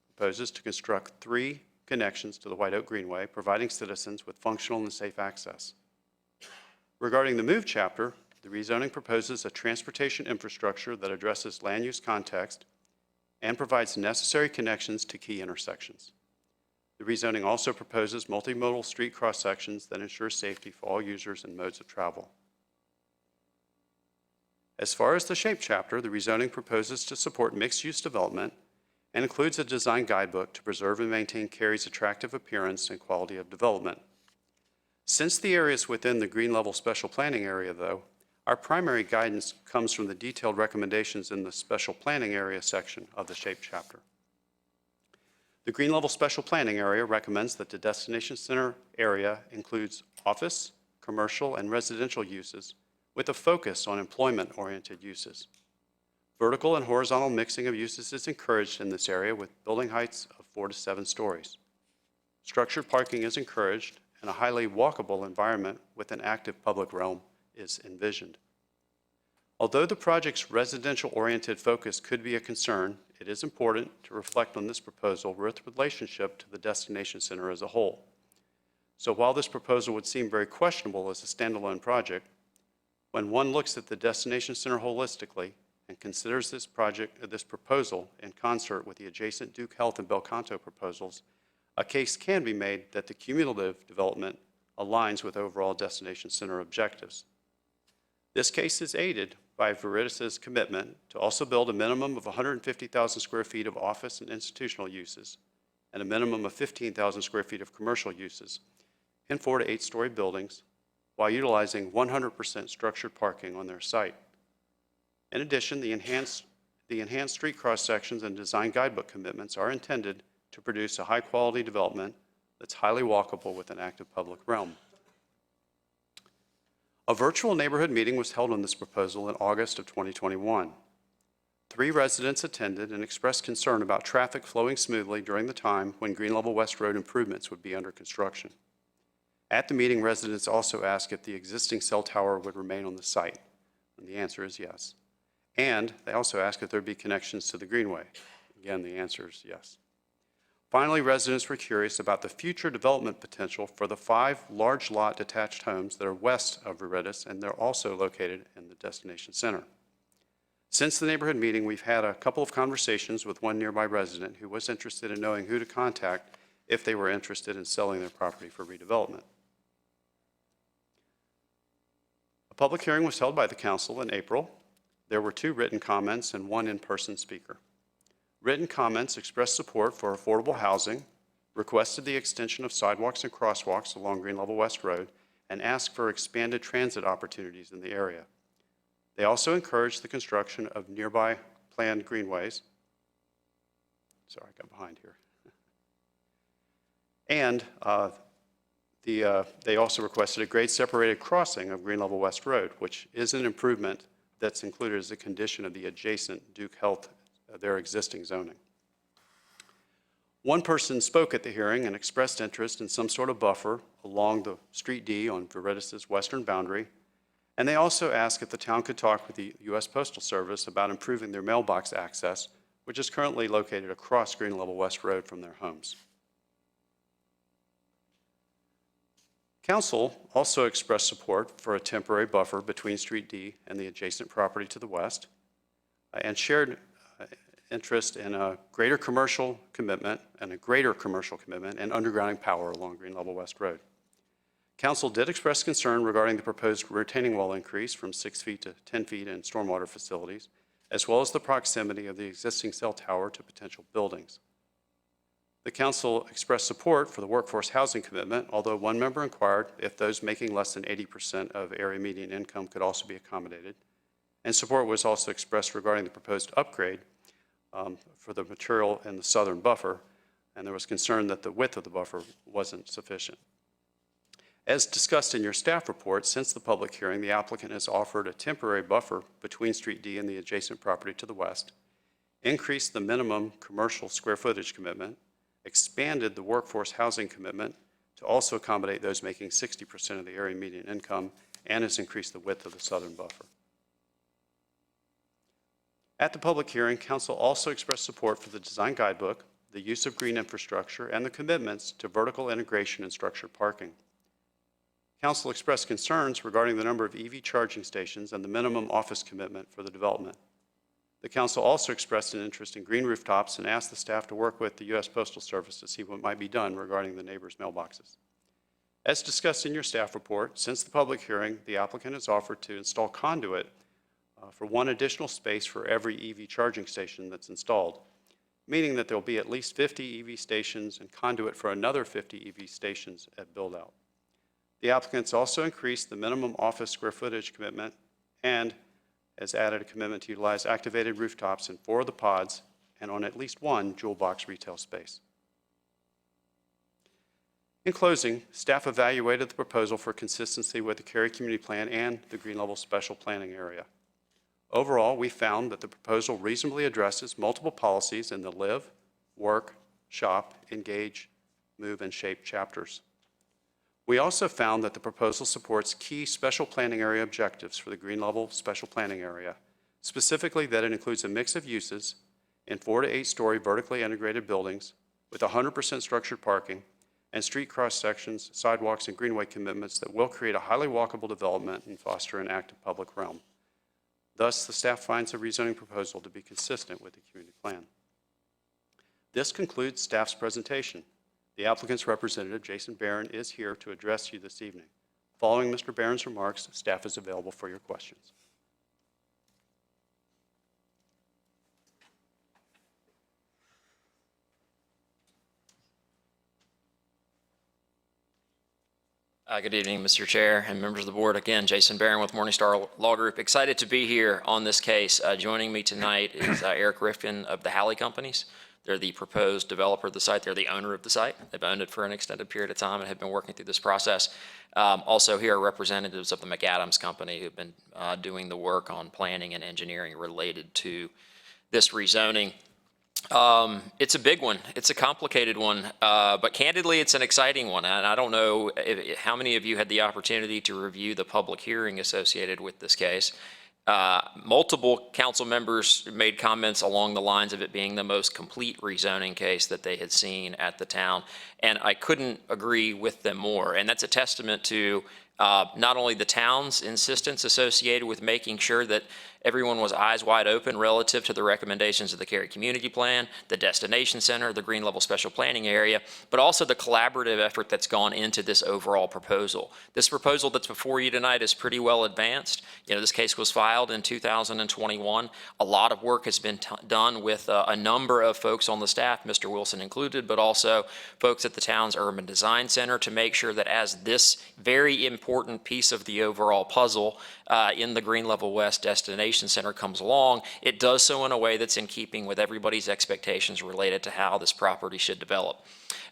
proposes to construct 3 connections to the White Oak Greenway, providing citizens with functional and safe access. Regarding the Move chapter, the rezoning proposes a transportation infrastructure that addresses land use context and provides necessary connections to key intersections. The rezoning also proposes multimodal street cross-sections that ensure safety for all users and modes of travel. As far as the Shape chapter, the rezoning proposes to support mixed-use development and includes a design guidebook to preserve and maintain Cary's attractive appearance and quality of development. Since the area is within the Green Level Special Planning Area, though, our primary guidance comes from the detailed recommendations in the Special Planning Area section of the Shape chapter. The Green Level Special Planning Area recommends that the Destination Center area includes office, commercial, and residential uses with a focus on employment-oriented uses. Vertical and horizontal mixing of uses is encouraged in this area with building heights of 4 to 7 stories. Structured parking is encouraged, and a highly walkable environment with an active public realm is envisioned. Although the project's residential-oriented focus could be a concern, it is important to reflect on this proposal with relationship to the Destination Center as a whole. So while this proposal would seem very questionable as a standalone project, when one looks at the Destination Center holistically and considers this proposal in concert with the adjacent Duke Health and Belcanto proposals, a case can be made that the cumulative development aligns with overall Destination Center objectives. This case is aided by Veritas' commitment to also build a minimum of 150,000 square feet of office and institutional uses and a minimum of 15,000 square feet of commercial uses in 4 to 8-story buildings while utilizing 100% structured parking on their site. In addition, the enhanced street cross-sections and design guidebook commitments are intended to produce a high-quality development that's highly walkable with an active public realm. A virtual neighborhood meeting was held on this proposal in August of 2021. 3 residents attended and expressed concern about traffic flowing smoothly during the time when Green Level West Road improvements would be under construction. At the meeting, residents also asked if the existing cell tower would remain on the site, and the answer is yes. And they also asked if there would be connections to the Greenway. Again, the answer is yes. Finally, residents were curious about the future development potential for the 5 large lot detached homes that are west of Veritas, and they're also located in the destination center. Since the neighborhood meeting, we've had a couple of conversations with one nearby resident who was interested in knowing who to contact if they were interested in selling their property for redevelopment. A public hearing was held by the council in April. There were 2 written comments and 1 in-person speaker. Written comments expressed support for affordable housing, requested the extension of sidewalks and crosswalks along Green Level West Road, and asked for expanded transit opportunities in the area. They also encouraged the construction of nearby planned greenways. Sorry, I got behind here. And they also requested a grade-separated crossing of Green Level West Road, which is an improvement that's included as a condition of the adjacent Duke Health, their existing zoning. One person spoke at the hearing and expressed interest in some sort of buffer along the Street D on Veritas' western boundary, and they also asked if the town could talk with the U.S. Postal Service about improving their mailbox access, which is currently located across Green Level West Road from their homes. Council also expressed support for a temporary buffer between Street D and the adjacent property to the west, and shared interest in a greater commercial commitment and undergrounding power along Green Level West Road. Council did express concern regarding the proposed retaining wall increase from 6 feet to 10 feet in stormwater facilities, as well as the proximity of the existing cell tower to potential buildings. The council expressed support for the workforce housing commitment, although one member inquired if those making less than 80% of area median income could also be accommodated. And support was also expressed regarding the proposed upgrade for the material in the southern buffer, and there was concern that the width of the buffer wasn't sufficient. As discussed in your staff report, since the public hearing, the applicant has offered a temporary buffer between Street D and the adjacent property to the west, increased the minimum commercial square footage commitment, expanded the workforce housing commitment to also accommodate those making 60% of the area median income, and has increased the width of the southern buffer. At the public hearing, council also expressed support for the design guidebook, the use of green infrastructure, and the commitments to vertical integration and structured parking. Council expressed concerns regarding the number of EV charging stations and the minimum office commitment for the development. The council also expressed an interest in green rooftops and asked the staff to work with the U.S. Postal Service to see what might be done regarding the neighbors' mailboxes. As discussed in your staff report, since the public hearing, the applicant has offered to install conduit for 1 additional space for every EV charging station that's installed, meaning that there will be at least 50 EV stations and conduit for another 50 EV stations at build-out. The applicants also increased the minimum office square footage commitment and has added a commitment to utilize activated rooftops in 4 of the pods and on at least 1 jewel box retail space. In closing, staff evaluated the proposal for consistency with the Cary Community Plan and the Green Level Special Planning Area. Overall, we found that the proposal reasonably addresses multiple policies in the live, work, shop, engage, move, and shape chapters. We also found that the proposal supports key special planning area objectives for the Green Level Special Planning Area, specifically that it includes a mix of uses in 4 to 8 story vertically integrated buildings with 100% structured parking and street cross sections, sidewalks, and greenway commitments that will create a highly walkable development and foster an active public realm. Thus, the staff finds the rezoning proposal to be consistent with the community plan. This concludes staff's presentation. The applicant's representative, Jason Barron, is here to address you this evening. Following Mr. Barron's remarks, staff is available for your questions. Good evening, Mr. Chair and members of the board. Again, Jason Barron with Morningstar Law Group. Excited to be here on this case. Joining me tonight is Eric Rifkin of the Halley Companies. They're the proposed developer of the site. They're the owner of the site. They've owned it for an extended period of time and have been working through this process. Also here are representatives of the McAdams Company who've been doing the work on planning and engineering related to this rezoning. It's a big one. It's a complicated one, but candidly, it's an exciting one. And I don't know how many of you had the opportunity to review the public hearing associated with this case. Multiple council members made comments along the lines of it being the most complete rezoning case that they had seen at the town, and I couldn't agree with them more. And that's a testament to not only the town's insistence associated with making sure that everyone was eyes wide open relative to the recommendations of the Cary Community Plan, the Destination Center, the Green Level Special Planning Area, but also the collaborative effort that's gone into this overall proposal. This proposal that's before you tonight is pretty well advanced. You know, this case was filed in 2021. A lot of work has been done with a number of folks on the staff, Mr. Wilson included, but also folks at the town's Urban Design Center to make sure that as this very important piece of the overall puzzle in the Green Level West Destination Center comes along, it does so in a way that's in keeping with everybody's expectations related to how this property should develop.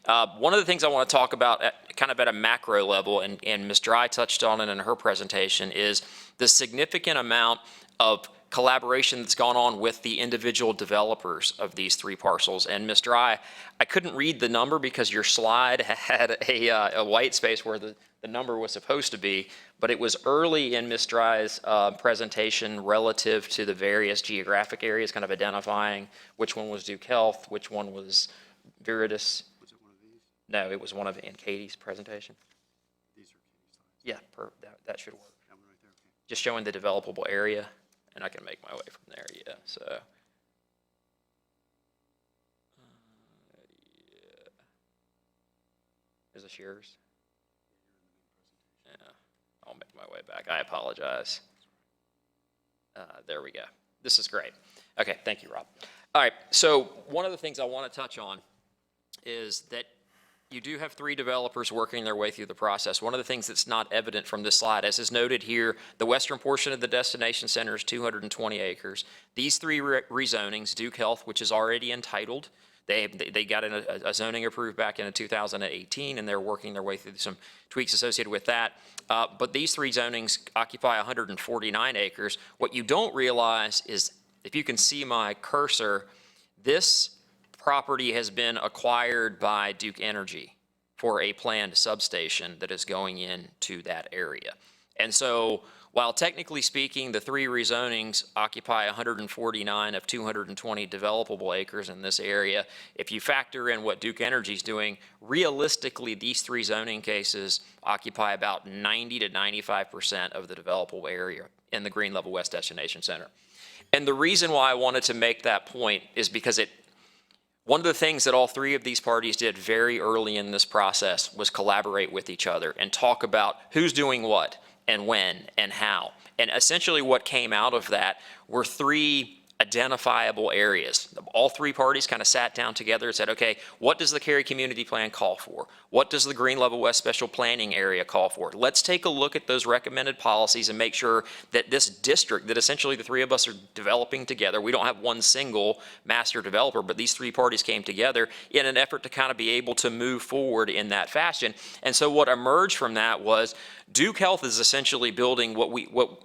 One of the things I want to talk about kind of at a macro level, and Ms. Dry touched on it in her presentation, is the significant amount of collaboration that's gone on with the individual developers of these three parcels. And Ms. Dry, I couldn't read the number because your slide had a white space where the number was supposed to be, but it was early in Ms. Dry's presentation relative to the various geographic areas, kind of identifying which one was Duke Health, which one was Viridis. Was it one of these? No, it was one of in Katie's presentation. These are Katie's slides. Yeah, that should work. That one right there, okay. Just showing the developable area, and I can make my way from there, yeah, so. Yeah. Is this yours? Yeah, I'll make my way back. I apologize. There we go. This is great. Okay, thank you, Rob. All right, so one of the things I want to touch on is that you do have three developers working their way through the process. One of the things that's not evident from this slide, as is noted here, the western portion of the Destination Center is 220 acres. These three rezonings, Duke Health, which is already entitled, they got a zoning approved back in 2018, and they're working their way through some tweaks associated with that. But these three zonings occupy 149 acres. What you don't realize is, if you can see my cursor, this property has been acquired by Duke Energy for a planned substation that is going into that area. And so while technically speaking, the three rezonings occupy 149 of 220 developable acres in this area, if you factor in what Duke Energy is doing, realistically, these three zoning cases occupy about 90 to 95% of the developable area in the Green Level West Destination Center. And the reason why I wanted to make that point is because one of the things that all three of these parties did very early in this process was collaborate with each other and talk about who's doing what and when and how. And essentially what came out of that were three identifiable areas. All three parties kind of sat down together and said, okay, what does the Cary Community Plan call for? What does the Green Level West Special Planning Area call for? Let's take a look at those recommended policies and make sure that this district that essentially the three of us are developing together, we don't have one single master developer, but these three parties came together in an effort to kind of be able to move forward in that fashion. And so what emerged from that was Duke Health is essentially building what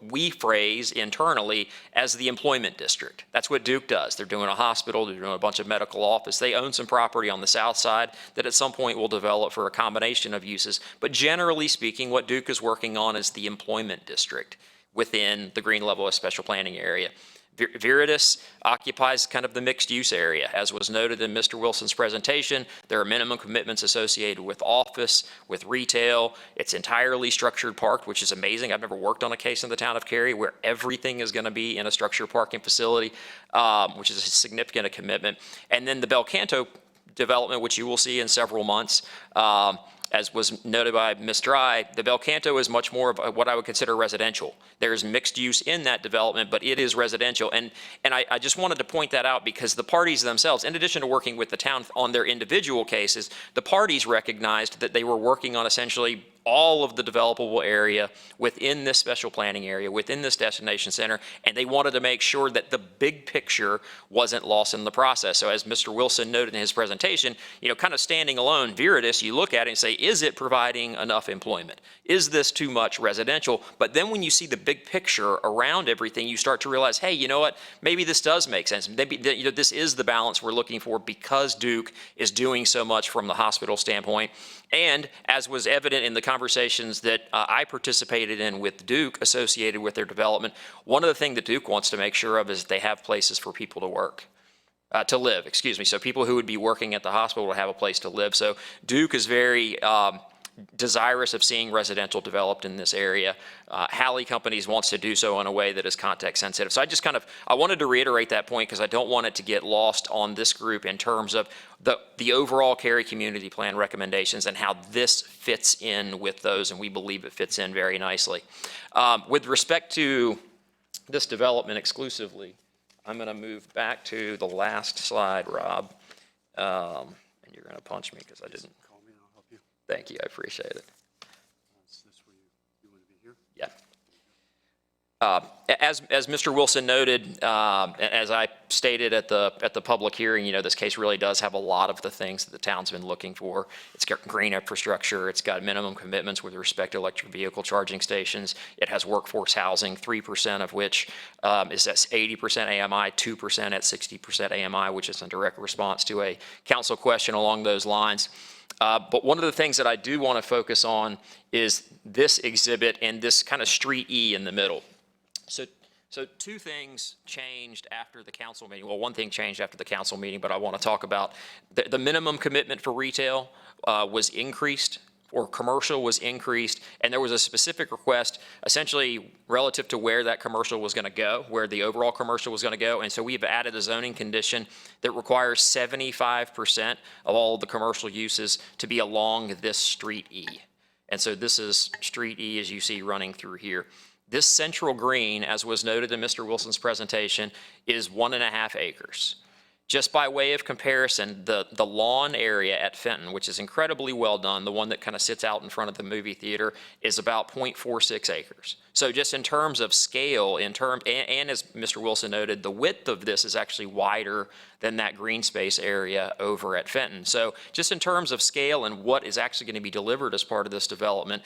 we phrase internally as the employment district. That's what Duke does. They're doing a hospital, they're doing a bunch of medical office. They own some property on the south side that at some point will develop for a combination of uses. But generally speaking, what Duke is working on is the employment district within the Green Level Special Planning Area. Viridis occupies kind of the mixed use area. As was noted in Mr. Wilson's presentation, there are minimum commitments associated with office, with retail. It's entirely structured parked, which is amazing. I've never worked on a case in the town of Cary where everything is going to be in a structured parking facility, which is a significant commitment. And then the Belcanto development, which you will see in several months, as was noted by Ms. Dry, the Belcanto is much more of what I would consider residential. There's mixed use in that development, but it is residential. And I just wanted to point that out because the parties themselves, in addition to working with the town on their individual cases, the parties recognized that they were working on essentially all of the developable area within this special planning area, within this destination center, and they wanted to make sure that the big picture wasn't lost in the process. So as Mr. Wilson noted in his presentation, kind of standing alone, Viridis, you look at it and say, is it providing enough employment? Is this too much residential? But then when you see the big picture around everything, you start to realize, hey, you know what? Maybe this does make sense. Maybe this is the balance we're looking for because Duke is doing so much from the hospital standpoint. And as was evident in the conversations that I participated in with Duke associated with their development, one of the things that Duke wants to make sure of is they have places for people to work. To live, excuse me. So people who would be working at the hospital will have a place to live. So Duke is very desirous of seeing residential developed in this area. Halley Companies wants to do so in a way that is context sensitive. So I wanted to reiterate that point because I don't want it to get lost on this group in terms of the overall Cary Community Plan recommendations and how this fits in with those, and we believe it fits in very nicely. With respect to this development exclusively, I'm going to move back to the last slide, Rob. And you're going to punch me because I didn't. Call me and I'll help you. Thank you, I appreciate it. Is this where you want to be here? Yeah. As Mr. Wilson noted, as I stated at the public hearing, this case really does have a lot of the things that the town's been looking for. It's got green infrastructure. It's got minimum commitments with respect to electric vehicle charging stations. It has workforce housing, 3% of which is at 80% AMI, 2% at 60% AMI, which is in direct response to a council question along those lines. But one of the things that I do want to focus on is this exhibit and this kind of street E in the middle. So two things changed after the council meeting. Well, one thing changed after the council meeting, but I want to talk about the minimum commitment for retail was increased, or commercial was increased, and there was a specific request essentially relative to where that commercial was going to go, where the overall commercial was going to go. And so we've added a zoning condition that requires 75% of all the commercial uses to be along this street E. And so this is street E as you see running through here. This central green, as was noted in Mr. Wilson's presentation, is 1.5 acres. Just by way of comparison, the lawn area at Fenton, which is incredibly well done, the one that kind of sits out in front of the movie theater, is about 0.46 acres. So just in terms of scale, and as Mr. Wilson noted, the width of this is actually wider than that green space area over at Fenton. So just in terms of scale and what is actually going to be delivered as part of this development,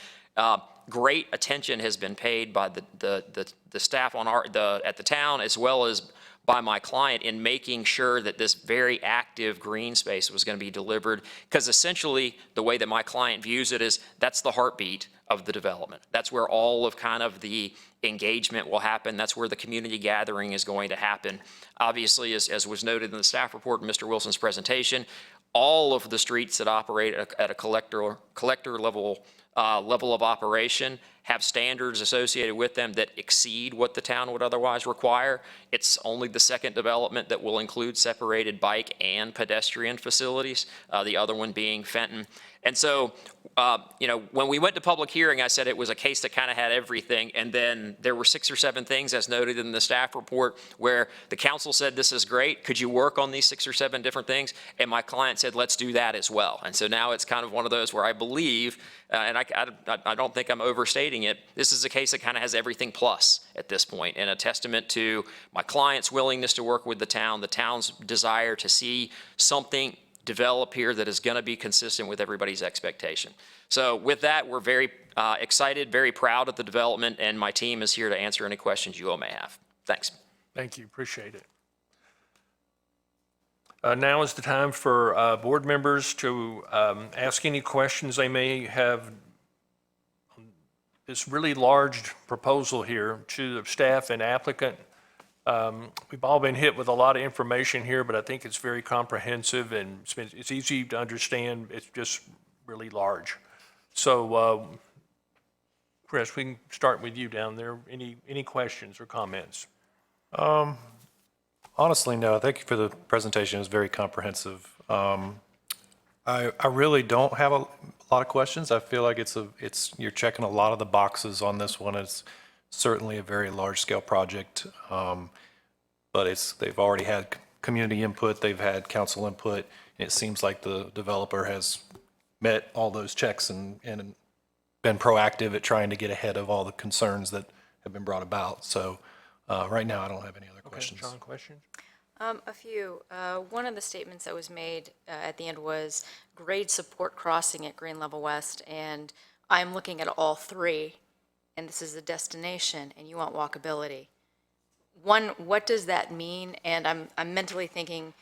great attention has been paid by the staff at the town as well as by my client in making sure that this very active green space was going to be delivered, because essentially the way that my client views it is that's the heartbeat of the development. That's where all of kind of the engagement will happen. That's where the community gathering is going to happen. Obviously, as was noted in the staff report in Mr. Wilson's presentation, all of the streets that operate at a collector level of operation have standards associated with them that exceed what the town would otherwise require. It's only the second development that will include separated bike and pedestrian facilities, the other one being Fenton. And so, when we went to public hearing, I said it was a case that kind of had everything, and then there were 6 or 7 things, as noted in the staff report, where the council said, this is great, could you work on these 6 or 7 different things? And my client said, let's do that as well. And so now it's kind of one of those where I believe, and I don't think I'm overstating it, this is a case that kind of has everything plus at this point, and a testament to my client's willingness to work with the town's desire to see something develop here that is going to be consistent with everybody's expectation. So with that, we're very excited, very proud of the development, and my team is here to answer any questions you all may have. Thanks. Thank you, appreciate it. Now is the time for board members to ask any questions they may have on this really large proposal here to the staff and applicant. We've all been hit with a lot of information here, but I think it's very comprehensive and it's easy to understand. It's just really large. So, Chris, we can start with you down there. Any questions or comments? Honestly, no. Thank you for the presentation. It was very comprehensive. I really don't have a lot of questions. I feel like you're checking a lot of the boxes on this one. It's certainly a very large-scale project, but they've already had community input, they've had council input, and it seems like the developer has met all those checks and been proactive at trying to get ahead of all the concerns that have been brought about. So right now, I don't have any other questions. John, questions? A few. One of the statements that was made at the end was grade support crossing at Green Level West, and I'm looking at all three, and this is a destination, and you want walkability. One, what does that mean? And I'm mentally thinking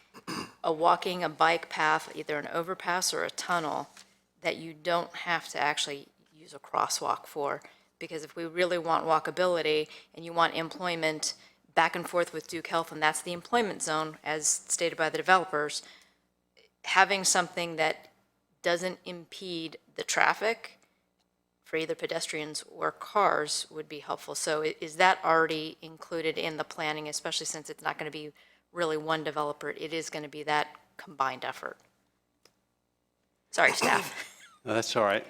a bike path, either an overpass or a tunnel, that you don't have to actually use a crosswalk for. Because if we really want walkability and you want employment back and forth with Duke Health, and that's the employment zone, as stated by the developers, having something that doesn't impede the traffic for either pedestrians or cars would be helpful. So is that already included in the planning, especially since it's not going to be really one developer? It is going to be that combined effort. Sorry, staff. No, that's all right.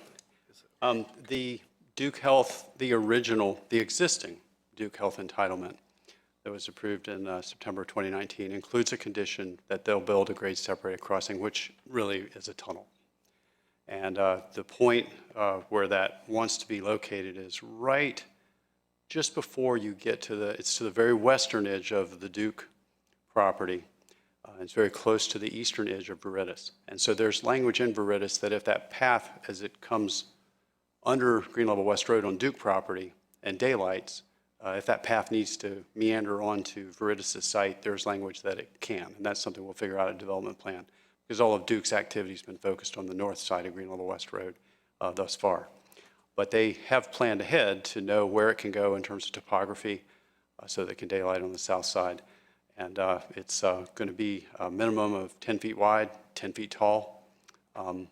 The Duke Health, the existing Duke Health entitlement that was approved in September 2019 includes a condition that they'll build a grade separated crossing, which really is a tunnel. And the point where that wants to be located is right just before you get to it's to the very western edge of the Duke property. It's very close to the eastern edge of Veritas. And so there's language in Veritas that if that path, as it comes under Green Level West Road on Duke property and daylights, if that path needs to meander onto Veritas' site, there's language that it can. And that's something we'll figure out in a development plan, because all of Duke's activity has been focused on the north side of Green Level West Road thus far. But they have planned ahead to know where it can go in terms of topography so that it can daylight on the south side. And it's going to be a minimum of 10 feet wide, 10 feet tall. And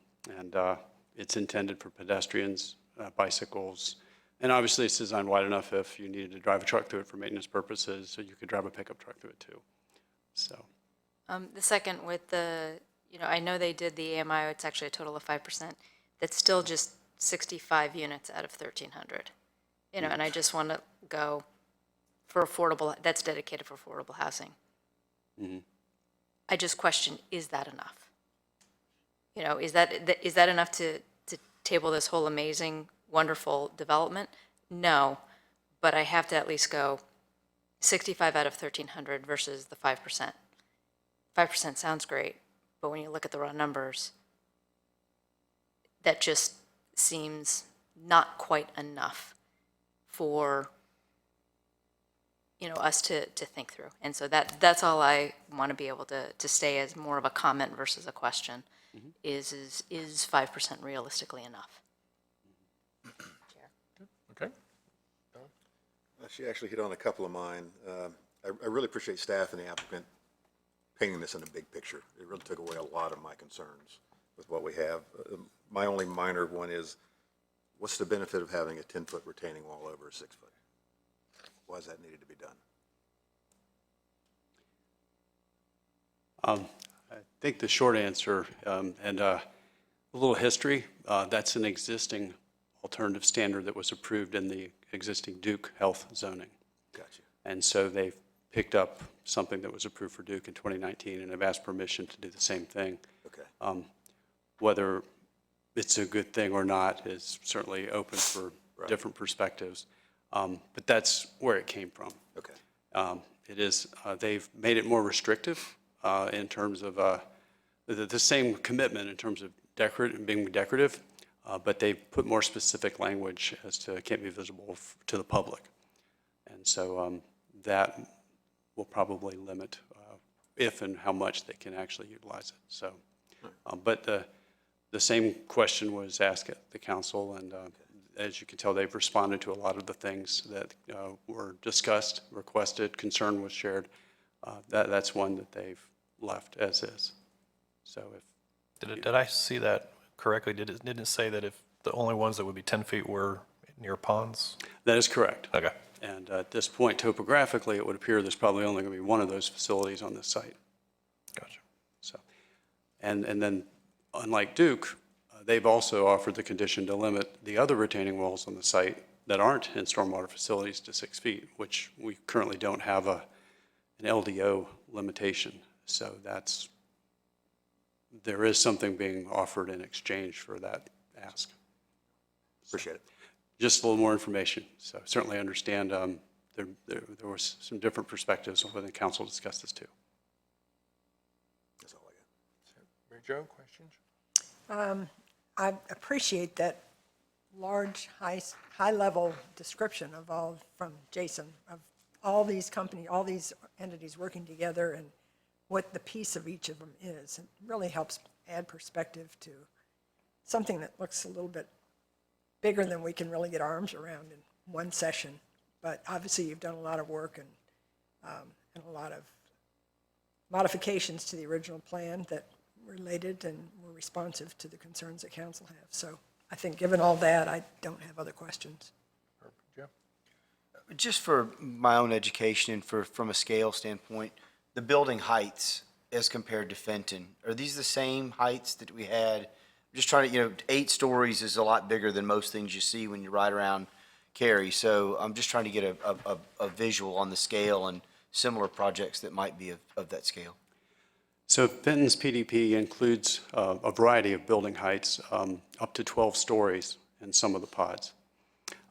it's intended for pedestrians, bicycles, and obviously it's designed wide enough if you needed to drive a truck through it for maintenance purposes, so you could drive a pickup truck through it too. So. The second with I know they did the AMI, it's actually a total of 5%. That's still just 65 units out of 1,300. And I just want to go for affordable, that's dedicated for affordable housing. Mm-hmm. I just question, is that enough? Is that enough to table this whole amazing, wonderful development? No, but I have to at least go 65 out of 1,300 versus the 5%. 5% sounds great, but when you look at the raw numbers, that just seems not quite enough for us to think through. And so that's all I want to be able to say as more of a comment versus a question. Mm-hmm. Is 5% realistically enough? Okay. She actually hit on a couple of mine. I really appreciate staff and the applicant painting this in a big picture. It really took away a lot of my concerns with what we have. My only minor one is, what's the benefit of having a 10-foot retaining wall over a 6-foot? Why is that needed to be done? I think the short answer, and a little history, that's an existing alternative standard that was approved in the existing Duke Health zoning. Gotcha. And so they've picked up something that was approved for Duke in 2019 and have asked permission to do the same thing. Okay. Whether it's a good thing or not is certainly open for different perspectives. But that's where it came from. Okay. It is, they've made it more restrictive in terms of the same commitment in terms of being decorative, but they put more specific language as to it can't be visible to the public. And so that will probably limit if and how much they can actually utilize it. So, but the same question was asked at the council, and as you can tell, they've responded to a lot of the things that were discussed, requested, concern was shared. That's one that they've left as is. So if Did I see that correctly? Didn't it say that if the only ones that would be 10 feet were near ponds? that is correct. Okay. And at this point, topographically, it would appear there's probably only going to be one of those facilities on this site. Gotcha. So, and then, unlike Duke, they've also offered the condition to limit the other retaining walls on the site that aren't in stormwater facilities to 6 feet, which we currently don't have an LDO limitation. So there is something being offered in exchange for that ask. Appreciate it. Just a little more information. So certainly understand there was some different perspectives when the council discussed this too. That's all I got. Mary Jo, questions? I appreciate that large, high-level description of all, from Jason, of all these companies, all these entities working together and what the piece of each of them is. It really helps add perspective to something that looks a little bit bigger than we can really get our arms around in one session. But obviously, you've done a lot of work and a lot of modifications to the original plan that related and were responsive to the concerns that council have. So I think, given all that, I don't have other questions. Jeff? Just for my own education and from a scale standpoint, the building heights as compared to Fenton, are these the same heights that we had? I'm just trying to, 8 stories is a lot bigger than most things you see when you ride around Cary. So I'm just trying to get a visual on the scale and similar projects that might be of that scale. So Fenton's PDP includes a variety of building heights, up to 12 stories in some of the pods.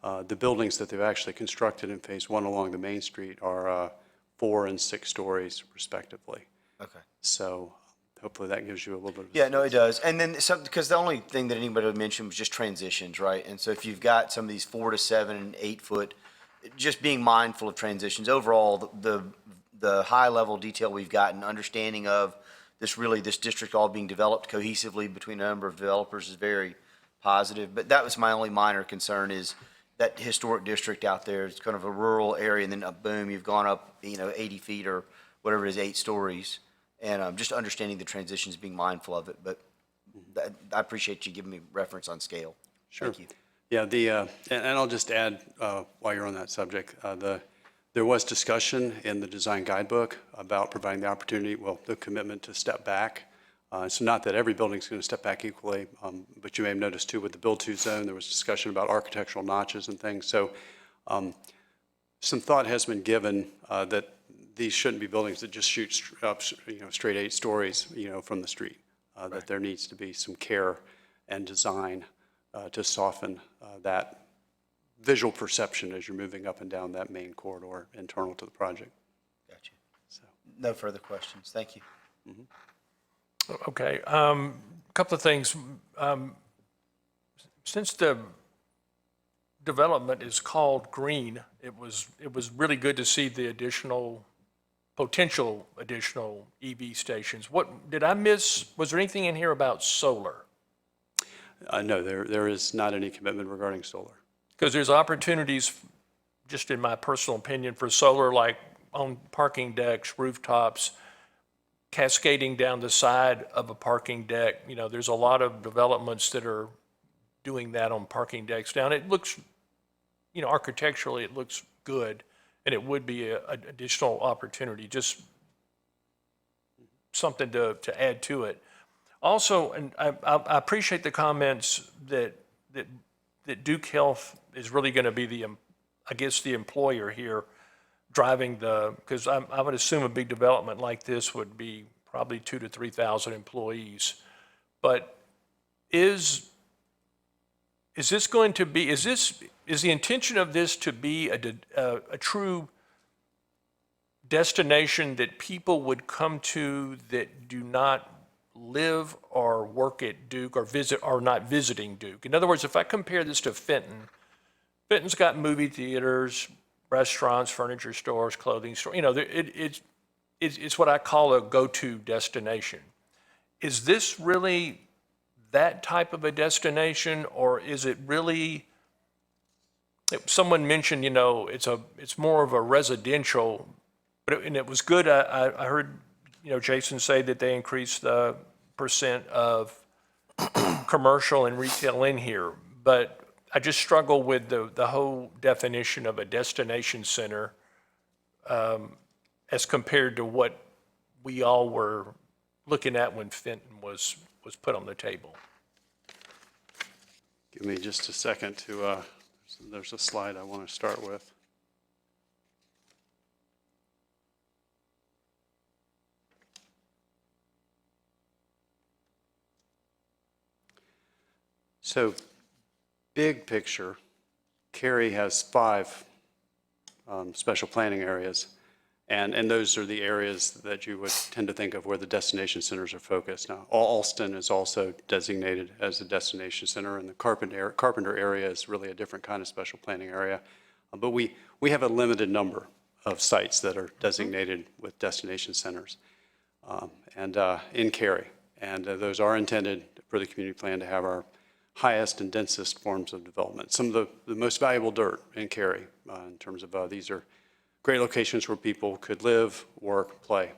The buildings that they've actually constructed in Phase 1 along the Main Street are 4 and 6 stories respectively. Okay. So hopefully that gives you a little bit of. Yeah, no, it does. And then because the only thing that anybody would mention was just transitions, right? And so if you've got some of these 4 to 7 and 8 foot, just being mindful of transitions. Overall, the high level detail we've gotten, understanding of this district all being developed cohesively between a number of developers is very positive. But that was my only minor concern, is that historic district out there. It's kind of a rural area, and then boom, you've gone up, 80 feet or whatever it is, 8 stories. And just understanding the transitions, being mindful of it. But I appreciate you giving me reference on scale. Sure. Thank you. Yeah, and I'll just add, while you're on that subject, there was discussion in the design guidebook about providing the opportunity, the commitment to step back. So not that every building's going to step back equally, but you may have noticed too with the build-to zone, there was discussion about architectural notches and things. So some thought has been given that these shouldn't be buildings that just shoot up, straight 8 stories, from the street. That there needs to be some care and design to soften that visual perception as you're moving up and down that main corridor internal to the project. Gotcha. So. No further questions. Thank you. Okay, couple of things. Since the development is called green, it was really good to see the potential additional EV stations. What did I miss? Was there anything in here about solar? No, there is not any commitment regarding solar. Because there's opportunities, just in my personal opinion, for solar, like on parking decks, rooftops, cascading down the side of a parking deck. There's a lot of developments that are doing that on parking decks down. It looks, architecturally, it looks good, and it would be an additional opportunity, just something to add to it. Also, and I appreciate the comments that Duke Health is really going to be the employer here, driving because I would assume a big development like this would be probably 2,000 to 3,000 employees. But is the intention of this to be a true destination that people would come to that do not live or work at Duke or not visiting Duke? In other words, if I compare this to Fenton, Fenton's got movie theaters, restaurants, furniture stores, clothing stores. It's what I call a go-to destination. Is this really that type of a destination, or is it really? Someone mentioned, it's more of a residential, and it was good. I heard, Jason say that they increased the percent of commercial and retail in here, but I just struggle with the whole definition of a destination center as compared to what we all were looking at when Fenton was put on the table. Give me just a second to, there's a slide I want to start with. So big picture, Cary has 5 special planning areas. And those are the areas that you would tend to think of where the destination centers are focused. Now, Alston is also designated as a destination center, and the Carpenter area is really a different kind of special planning area. But we have a limited number of sites that are designated with destination centers in Cary. And those are intended for the community plan to have our highest and densest forms of development. Some of the most valuable dirt in Cary in terms of these are great locations where people could live, work, play.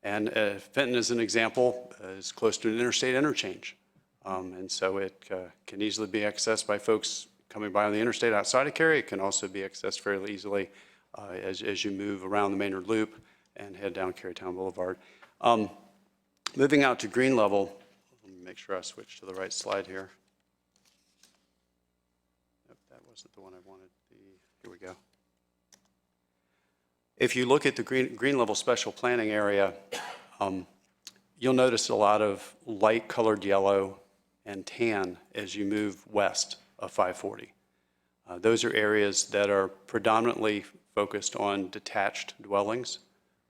And Fenton, as an example, is close to an interstate interchange. And so it can easily be accessed by folks coming by on the interstate outside of Cary. It can also be accessed fairly easily as you move around the Maynard Loop and head down Carytown Boulevard. Moving out to green level, let me make sure I switch to the right slide here. Nope, that wasn't the one I wanted. Here we go. If you look at the green level special planning area, you'll notice a lot of light colored yellow and tan as you move west of 540. Those are areas that are predominantly focused on detached dwellings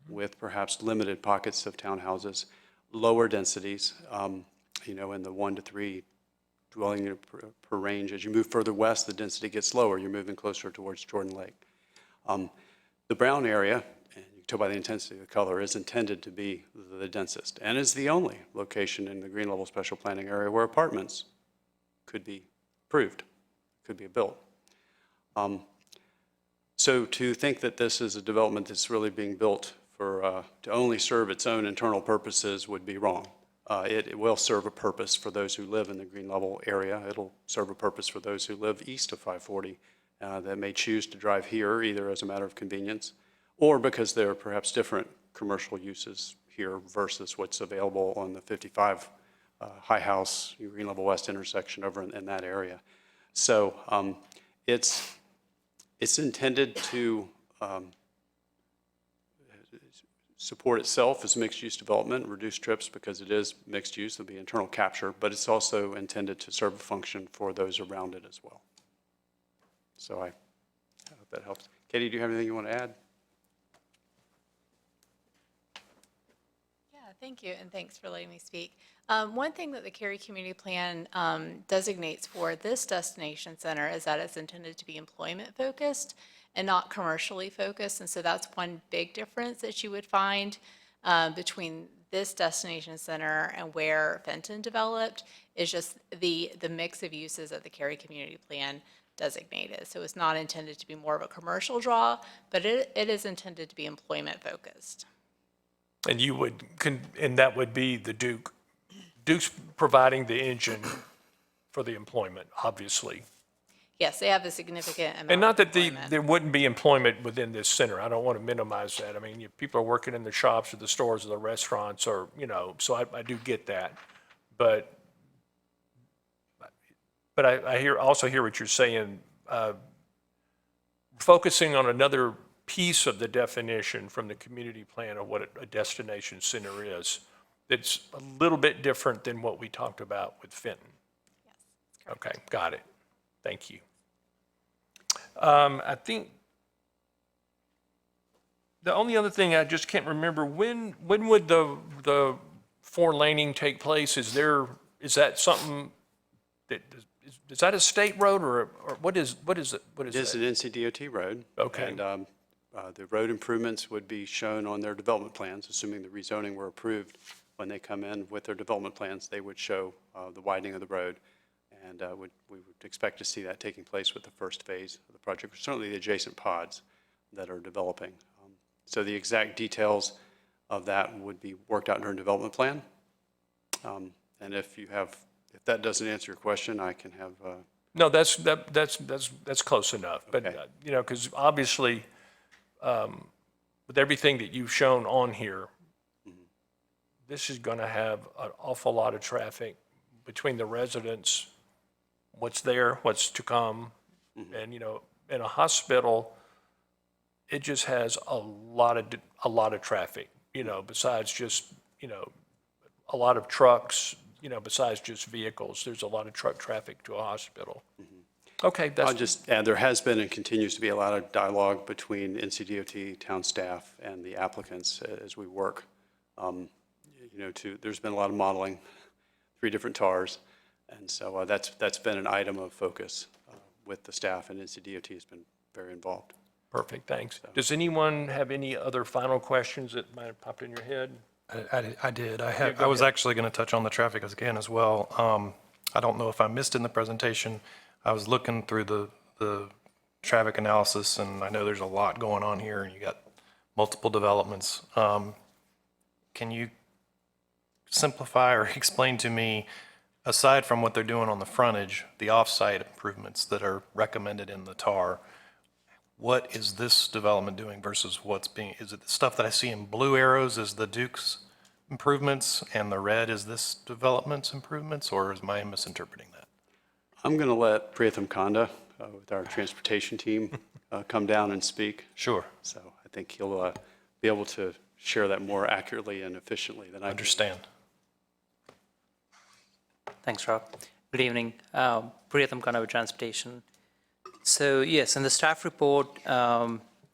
with perhaps limited pockets of townhouses, lower densities, in the 1 to 3 dwelling unit per range. As you move further west, the density gets lower. You're moving closer towards Jordan Lake. The brown area, and you can tell by the intensity of the color, is intended to be the densest and is the only location in the green level special planning area where apartments could be approved, could be built. So to think that this is a development that's really being built to only serve its own internal purposes would be wrong. It will serve a purpose for those who live in the green level area. It'll serve a purpose for those who live east of 540 that may choose to drive here either as a matter of convenience or because there are perhaps different commercial uses here versus what's available on the 55 High House, Green Level West intersection over in that area. So it's intended to support itself as mixed-use development, reduce trips because it is mixed use, there'll be internal capture, but it's also intended to serve a function for those around it as well. So I hope that helps. Katie, do you have anything you want to add? Yeah, thank you, and thanks for letting me speak. One thing that the Cary Community Plan designates for this destination center is that it's intended to be employment-focused and not commercially focused, and so that's one big difference that you would find between this destination center and where Fenton developed is just the mix of uses that the Cary Community Plan designated. So it's not intended to be more of a commercial draw, but it is intended to be employment-focused. And and that would be the Duke. Duke's providing the engine for the employment, obviously. Yes, they have a significant amount And not of that employment. there wouldn't be employment within this center. I don't want to minimize that. I mean, people are working in the shops or the stores or the restaurants or, so I do get that. But I also hear what you're saying, focusing on another piece of the definition from the community plan of what a destination center is. It's a little bit different than what we talked about with Fenton. Yes, that's correct. Okay, got it. Thank you. I think the only other thing I just can't remember, when would the 4-laning take place? Is that something that, is that a state road or what is it? What is It is that? an NCDOT road. Okay. And the road improvements would be shown on their development plans, assuming the rezoning were approved. When they come in with their development plans, they would show the widening of the road. And we would expect to see that taking place with the first phase of the project, certainly the adjacent pods that are developing. So the exact details of that would be worked out in our development plan. And if that doesn't answer your question, I can have. No, that's close enough. But, Okay. because obviously, with everything that you've shown on here, this is going to have an awful lot of traffic between the residents, what's there, what's to come. And, in a hospital, it just has a lot of traffic, besides just, a lot of trucks, besides just vehicles. There's a lot of truck traffic to a hospital. Okay, I'll that's, just add, there has been and continues to be a lot of dialogue between NCDOT, town staff, and the applicants as we work. There's been a lot of modeling, 3 different TARs, and so that's been an item of focus with the staff, and NCDOT has been very involved. perfect, thanks. Does anyone have any other final questions that might have popped in your head? I did. go I was ahead. actually going to touch on the traffic again as well. I don't know if I missed in the presentation. I was looking through the traffic analysis, and I know there's a lot going on here, and you got multiple developments. Can you simplify or explain to me, aside from what they're doing on the frontage, the off-site improvements that are recommended in the TAR, what is this development doing versus is it the stuff that I see in blue arrows is the Duke's improvements and the red is this development's improvements, or am I misinterpreting that? I'm going to let Priyatham Kanda with our transportation team come down and speak. Sure. So I think he'll be able to share that more accurately and efficiently than I can. Understand. Thanks, Rob. Good evening. Priyatham Kanda with Transportation. So yes, in the staff report,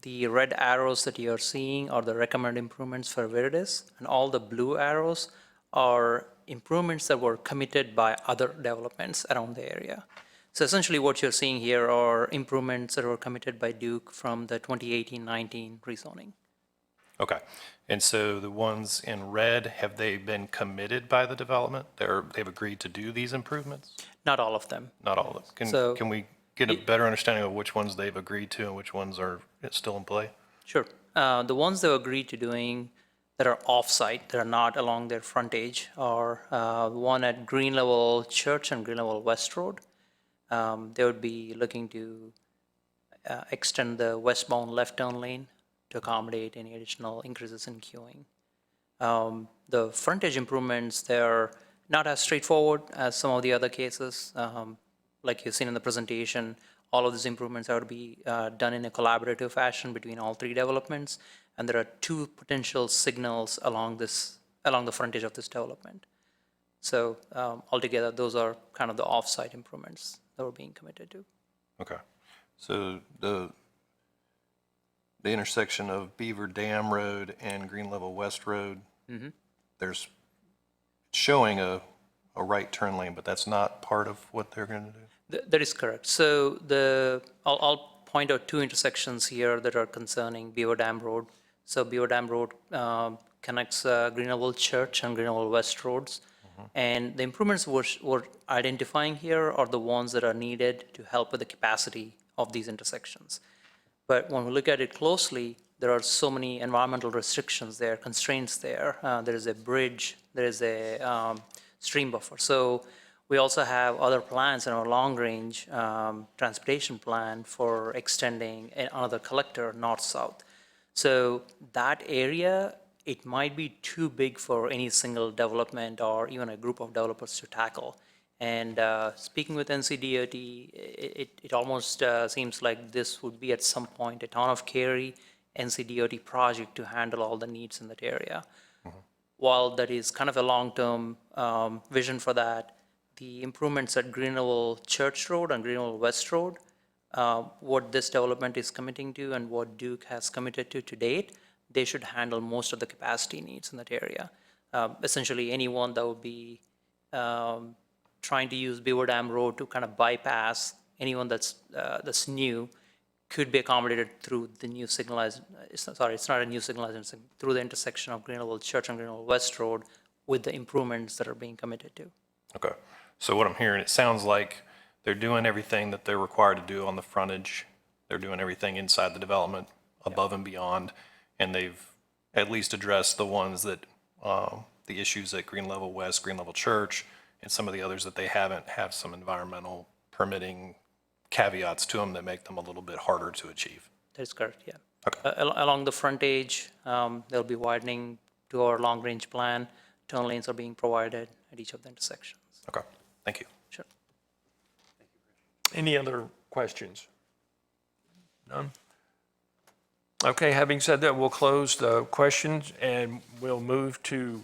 the red arrows that you're seeing are the recommended improvements for Viridis, and all the blue arrows are improvements that were committed by other developments around the area. So essentially what you're seeing here are improvements that were committed by Duke from the 2018-19 rezoning. Okay. And so the ones in red, have they been committed by the development? They've agreed to do these improvements? Not all of them. Not all of them. So- Can we get a better understanding of which ones they've agreed to and which ones are still in play? Sure. The ones they agreed to doing that are off-site, that are not along their frontage, are one at Green Level Church and Green Level West Road. They would be looking to extend the westbound left turn lane to accommodate any additional increases in queuing. The frontage improvements, they're not as straightforward as some of the other cases. Like you've seen in the presentation, all of these improvements are to be done in a collaborative fashion between all 3 developments, and there are 2 potential signals along the frontage of this development. So altogether, those are kind of the off-site improvements that we're being committed to. Okay. So the intersection of Beaver Dam Road and Green Level West Road, there's showing a right turn lane, but that's not part of what they're going to do? That is correct. So I'll point out 2 intersections here that are concerning Beaver Dam Road. So Beaver Dam Road connects Greenville Church and Greenville West Roads. And the improvements we're identifying here are the ones that are needed to help with the capacity of these intersections. But when we look at it closely, there are so many environmental restrictions there, constraints there. There is a bridge, there is a stream buffer. So we also have other plans in our long-range transportation plan for extending another collector north-south. So that area, it might be too big for any single development or even a group of developers to tackle. And speaking with NCDOT, it almost seems like this would be at some point a town of Cary NCDOT project to handle all the needs in that area. While that is kind of a long-term vision for that, the improvements at Greenville Church Road and Greenville West Road, what this development is committing to and what Duke has committed to date, they should handle most of the capacity needs in that area. Essentially, anyone that would be trying to use Beaver Dam Road to kind of bypass anyone that's new could be accommodated through the new signalized, it's not a new signalized, through the intersection of Greenville Church and Greenville West Road with the improvements that are being committed to. Okay. So what I'm hearing, it sounds like they're doing everything that they're required to do on the frontage. They're doing everything inside the development, above and beyond, and they've at least addressed the ones that, the issues at Green Level West, Green Level Church, and some of the others that they haven't, have some environmental permitting caveats to them that make them a little bit harder to achieve. That is correct, yeah. Okay. Along the frontage, they'll be widening to our long-range plan. Turn lanes are being provided at each of the intersections. Okay. Thank you. Sure. Any other questions? None? Okay, having said that, we'll close the questions and we'll move to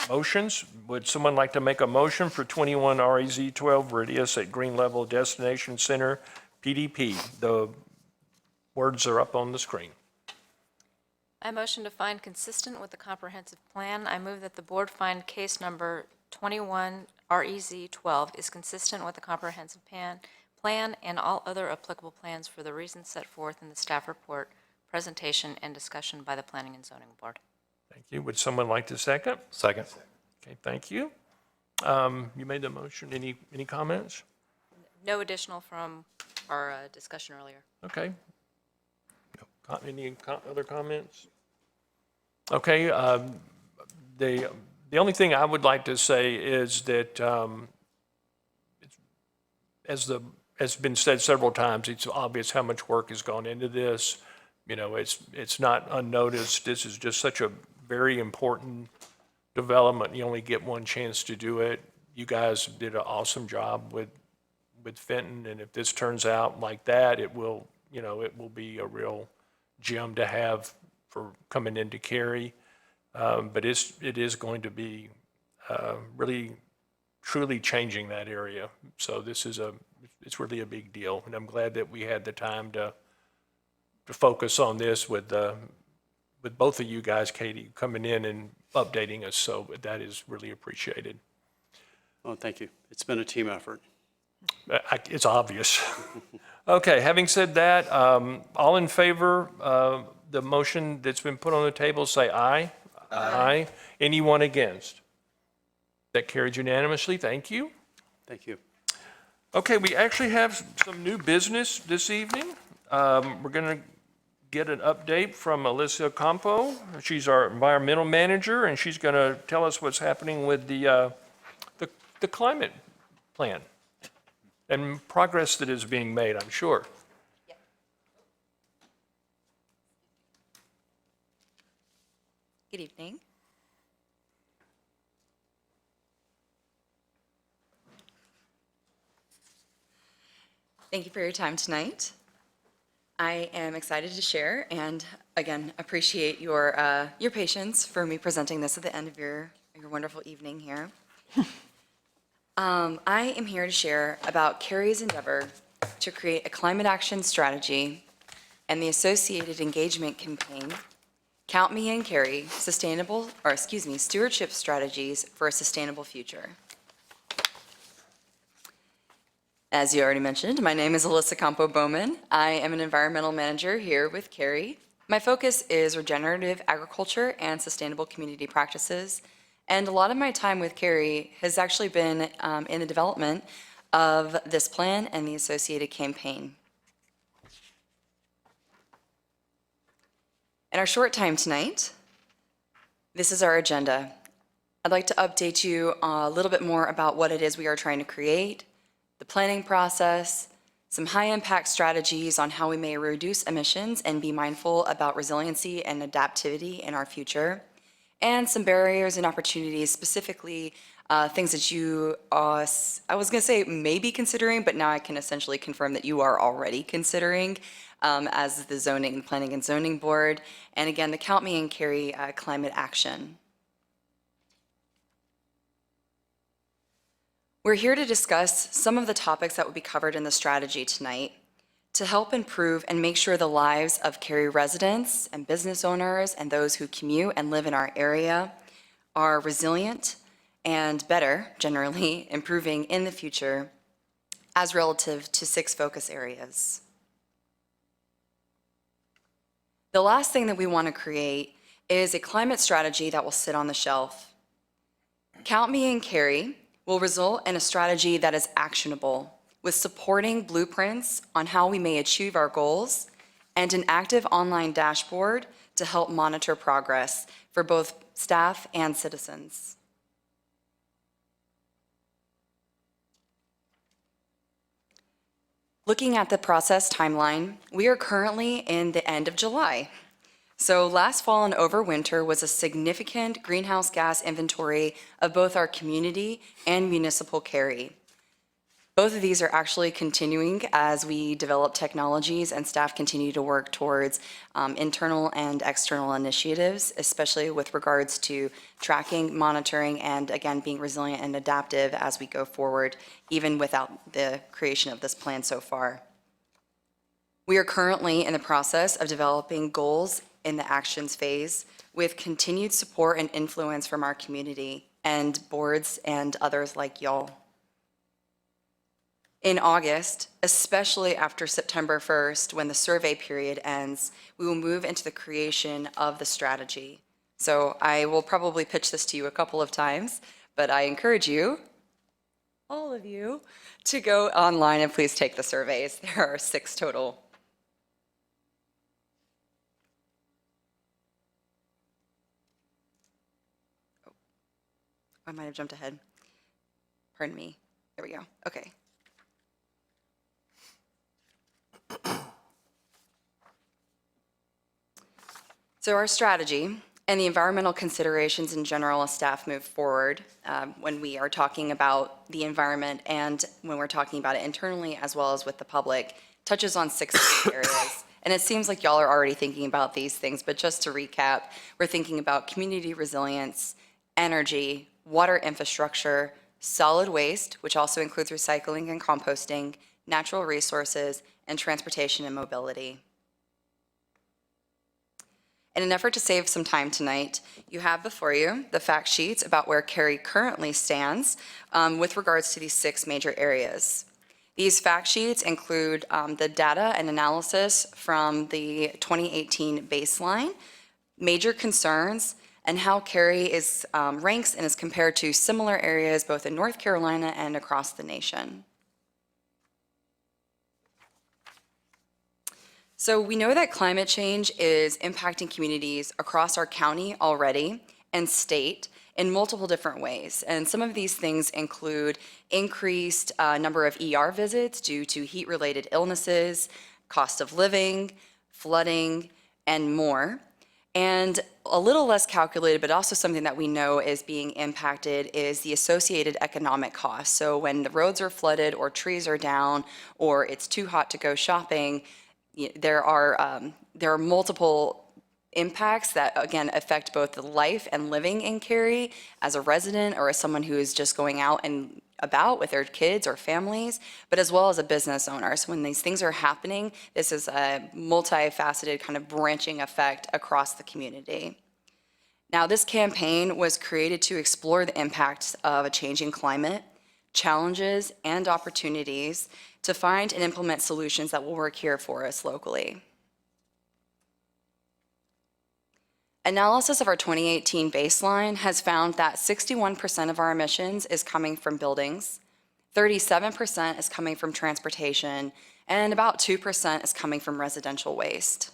motions. Would someone like to make a motion for 21 REZ 12 Viridius at Green Level Destination Center, PDP? The words are up on the screen. I motion to find consistent with the comprehensive plan. I move that the board find case number 21 REZ 12 is consistent with the comprehensive plan and all other applicable plans for the reasons set forth in the staff report, presentation, and discussion by the Planning and Zoning Board. Thank you. Would someone like to second? Second. Okay, thank you. You made the motion. Any comments? No additional from our discussion earlier. Okay. Any other comments? Okay, the only thing I would like to say is that, as been said several times, it's obvious how much work has gone into this. You know, it's not unnoticed. This is just such a very important development. You only get one chance to do it. You guys did an awesome job with Fenton, and if this turns out like that, it will be a real gem to have for coming into Cary. But it is going to be really, truly changing that area. So it's really a big deal, and I'm glad that we had the time to focus on this with both of you guys, Katie, coming in and updating us. So that is really appreciated. Well, thank you. It's been a team effort. It's obvious. Okay, having said that, all in favor of the motion that's been put on the table, say aye. Aye. Anyone against? That carried unanimously. Thank you. Thank you. Okay, we actually have some new business this evening. We're going to get an update from Alyssa Campo. She's our environmental manager, and she's going to tell us what's happening with the climate plan and progress that is being made, I'm sure. Good evening. Thank you for your time tonight. I am excited to share and again appreciate your patience for me presenting this at the end of your wonderful evening here. I am here to share about Cary's endeavor to create a climate action strategy and the associated engagement campaign, Count Me In Cary, Stewardship Strategies for a Sustainable Future. As you already mentioned, my name is Alyssa Campo Bowman. I am an environmental manager here with Cary. My focus is regenerative agriculture and sustainable community practices. And a lot of my time with Cary has actually been in the development of this plan and the associated campaign. In our short time tonight, this is our agenda. I'd like to update you a little bit more about what it is we are trying to create, the planning process, some high-impact strategies on how we may reduce emissions and be mindful about resiliency and adaptivity in our future, and some barriers and opportunities, specifically things that you, I was going to say may be considering, but now I can essentially confirm that you are already considering as the Planning and Zoning Board, and again, the Count Me In Cary climate action. We're here to discuss some of the topics that will be covered in the strategy tonight to help improve and make sure the lives of Cary residents and business owners and those who commute and live in our area are resilient and better, generally, improving in the future as relative to 6 focus areas. The last thing that we want to create is a climate strategy that will sit on the shelf. Count Me In Cary will result in a strategy that is actionable, with supporting blueprints on how we may achieve our goals and an active online dashboard to help monitor progress for both staff and citizens. Looking at the process timeline, we are currently in the end of July. So last fall and over winter was a significant greenhouse gas inventory of both our community and municipal Cary. Both of these are actually continuing as we develop technologies and staff continue to work towards internal and external initiatives, especially with regards to tracking, monitoring, and again, being resilient and adaptive as we go forward, even without the creation of this plan so far. We are currently in the process of developing goals in the actions phase with continued support and influence from our community and boards and others like y'all. In August, especially after September 1st, when the survey period ends, we will move into the creation of the strategy. So I will probably pitch this to you a couple of times, but I encourage you, all of you, to go online and please take the surveys. There are 6 total. Oh, I might have jumped ahead. Pardon me. There we go. Okay. So our strategy and the environmental considerations in general as staff move forward when we are talking about the environment and when we're talking about it internally as well as with the public touches on 6 areas. And it seems like y'all are already thinking about these things, but just to recap, we're thinking about community resilience, energy, water infrastructure, solid waste, which also includes recycling and composting, natural resources, and transportation and mobility. In an effort to save some time tonight, you have before you the fact sheets about where Cary currently stands with regards to these 6 major areas. These fact sheets include the data and analysis from the 2018 baseline, major concerns, and how Cary is ranks and is compared to similar areas both in North Carolina and across the nation. So we know that climate change is impacting communities across our county already and state in multiple different ways. And some of these things include increased number of ER visits due to heat-related illnesses, cost of living, flooding, and more. And a little less calculated, but also something that we know is being impacted is the associated economic costs. So when the roads are flooded or trees are down or it's too hot to go shopping, there are multiple impacts that, again, affect both the life and living in Cary as a resident or as someone who is just going out and about with their kids or families, but as well as a business owner. So when these things are happening, this is a multifaceted kind of branching effect across the community. Now, this campaign was created to explore the impacts of a changing climate, challenges, and opportunities to find and implement solutions that will work here for us locally. Analysis of our 2018 baseline has found that 61% of our emissions is coming from buildings, 37% is coming from transportation, and about 2% is coming from residential waste.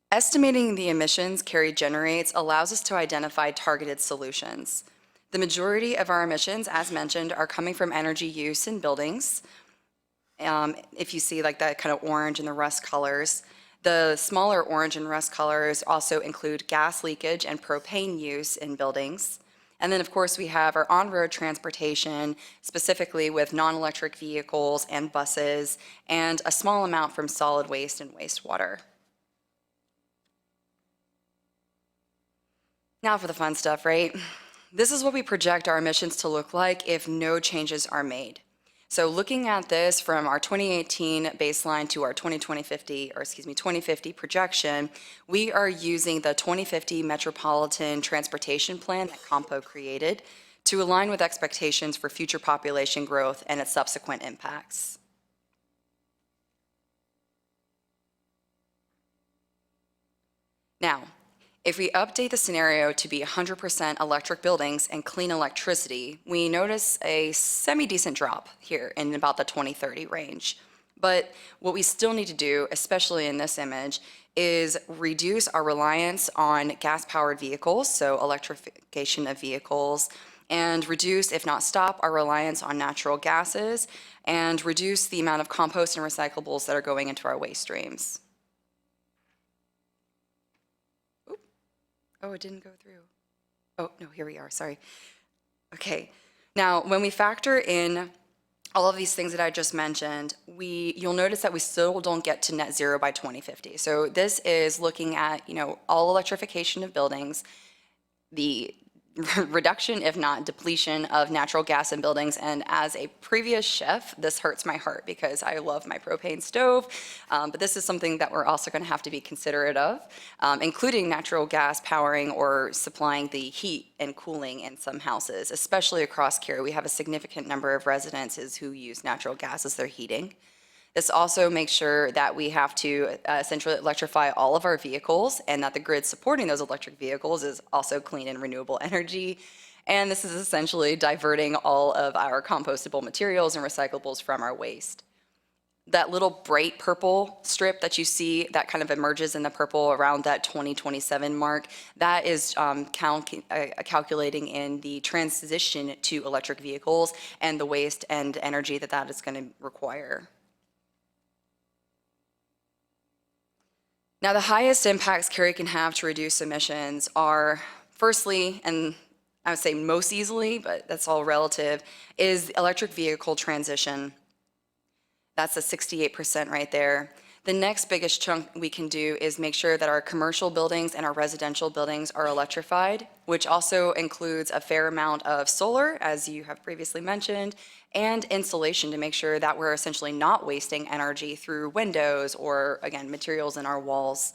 Estimating the emissions Cary generates allows us to identify targeted solutions. The majority of our emissions, as mentioned, are coming from energy use in buildings. If you see like that kind of orange and the rust colors, the smaller orange and rust colors also include gas leakage and propane use in buildings. And then, of course, we have our on-road transportation, specifically with non-electric vehicles and buses, and a small amount from solid waste and wastewater. Now for the fun stuff, right? This is what we project our emissions to look like if no changes are made. So looking at this from our 2018 baseline to our 2050 projection, we are using the 2050 Metropolitan Transportation Plan that COMPO created to align with expectations for future population growth and its subsequent impacts. Now, if we update the scenario to be 100% electric buildings and clean electricity, we notice a semi-decent drop here in about the 2030 range. But what we still need to do, especially in this image, is reduce our reliance on gas-powered vehicles, so electrification of vehicles, and reduce, if not stop, our reliance on natural gases, and reduce the amount of compost and recyclables that are going into our waste streams. Oh, it didn't go through. Oh, no, here we are, sorry. Okay, Now, when we factor in all of these things that I just mentioned, you'll notice that we still don't get to net zero by 2050. So this is looking at, all electrification of buildings, the reduction, if not depletion, of natural gas in buildings. And as a previous chef, this hurts my heart because I love my propane stove. But this is something that we're also going to have to be considerate of, including natural gas powering or supplying the heat and cooling in some houses, especially across Cary. We have a significant number of residences who use natural gas as their heating. This also makes sure that we have to essentially electrify all of our vehicles and that the grid supporting those electric vehicles is also clean and renewable energy. And this is essentially diverting all of our compostable materials and recyclables from our waste. That little bright purple strip that you see that kind of emerges in the purple around that 2027 mark, that is calculating in the transition to electric vehicles and the waste and energy that is going to require. Now, the highest impacts Cary can have to reduce emissions are, firstly, and I would say most easily, but that's all relative, is electric vehicle transition. That's a 68% right there. The next biggest chunk we can do is make sure that our commercial buildings and our residential buildings are electrified, which also includes a fair amount of solar, as you have previously mentioned, and insulation to make sure that we're essentially not wasting energy through windows or, again, materials in our walls.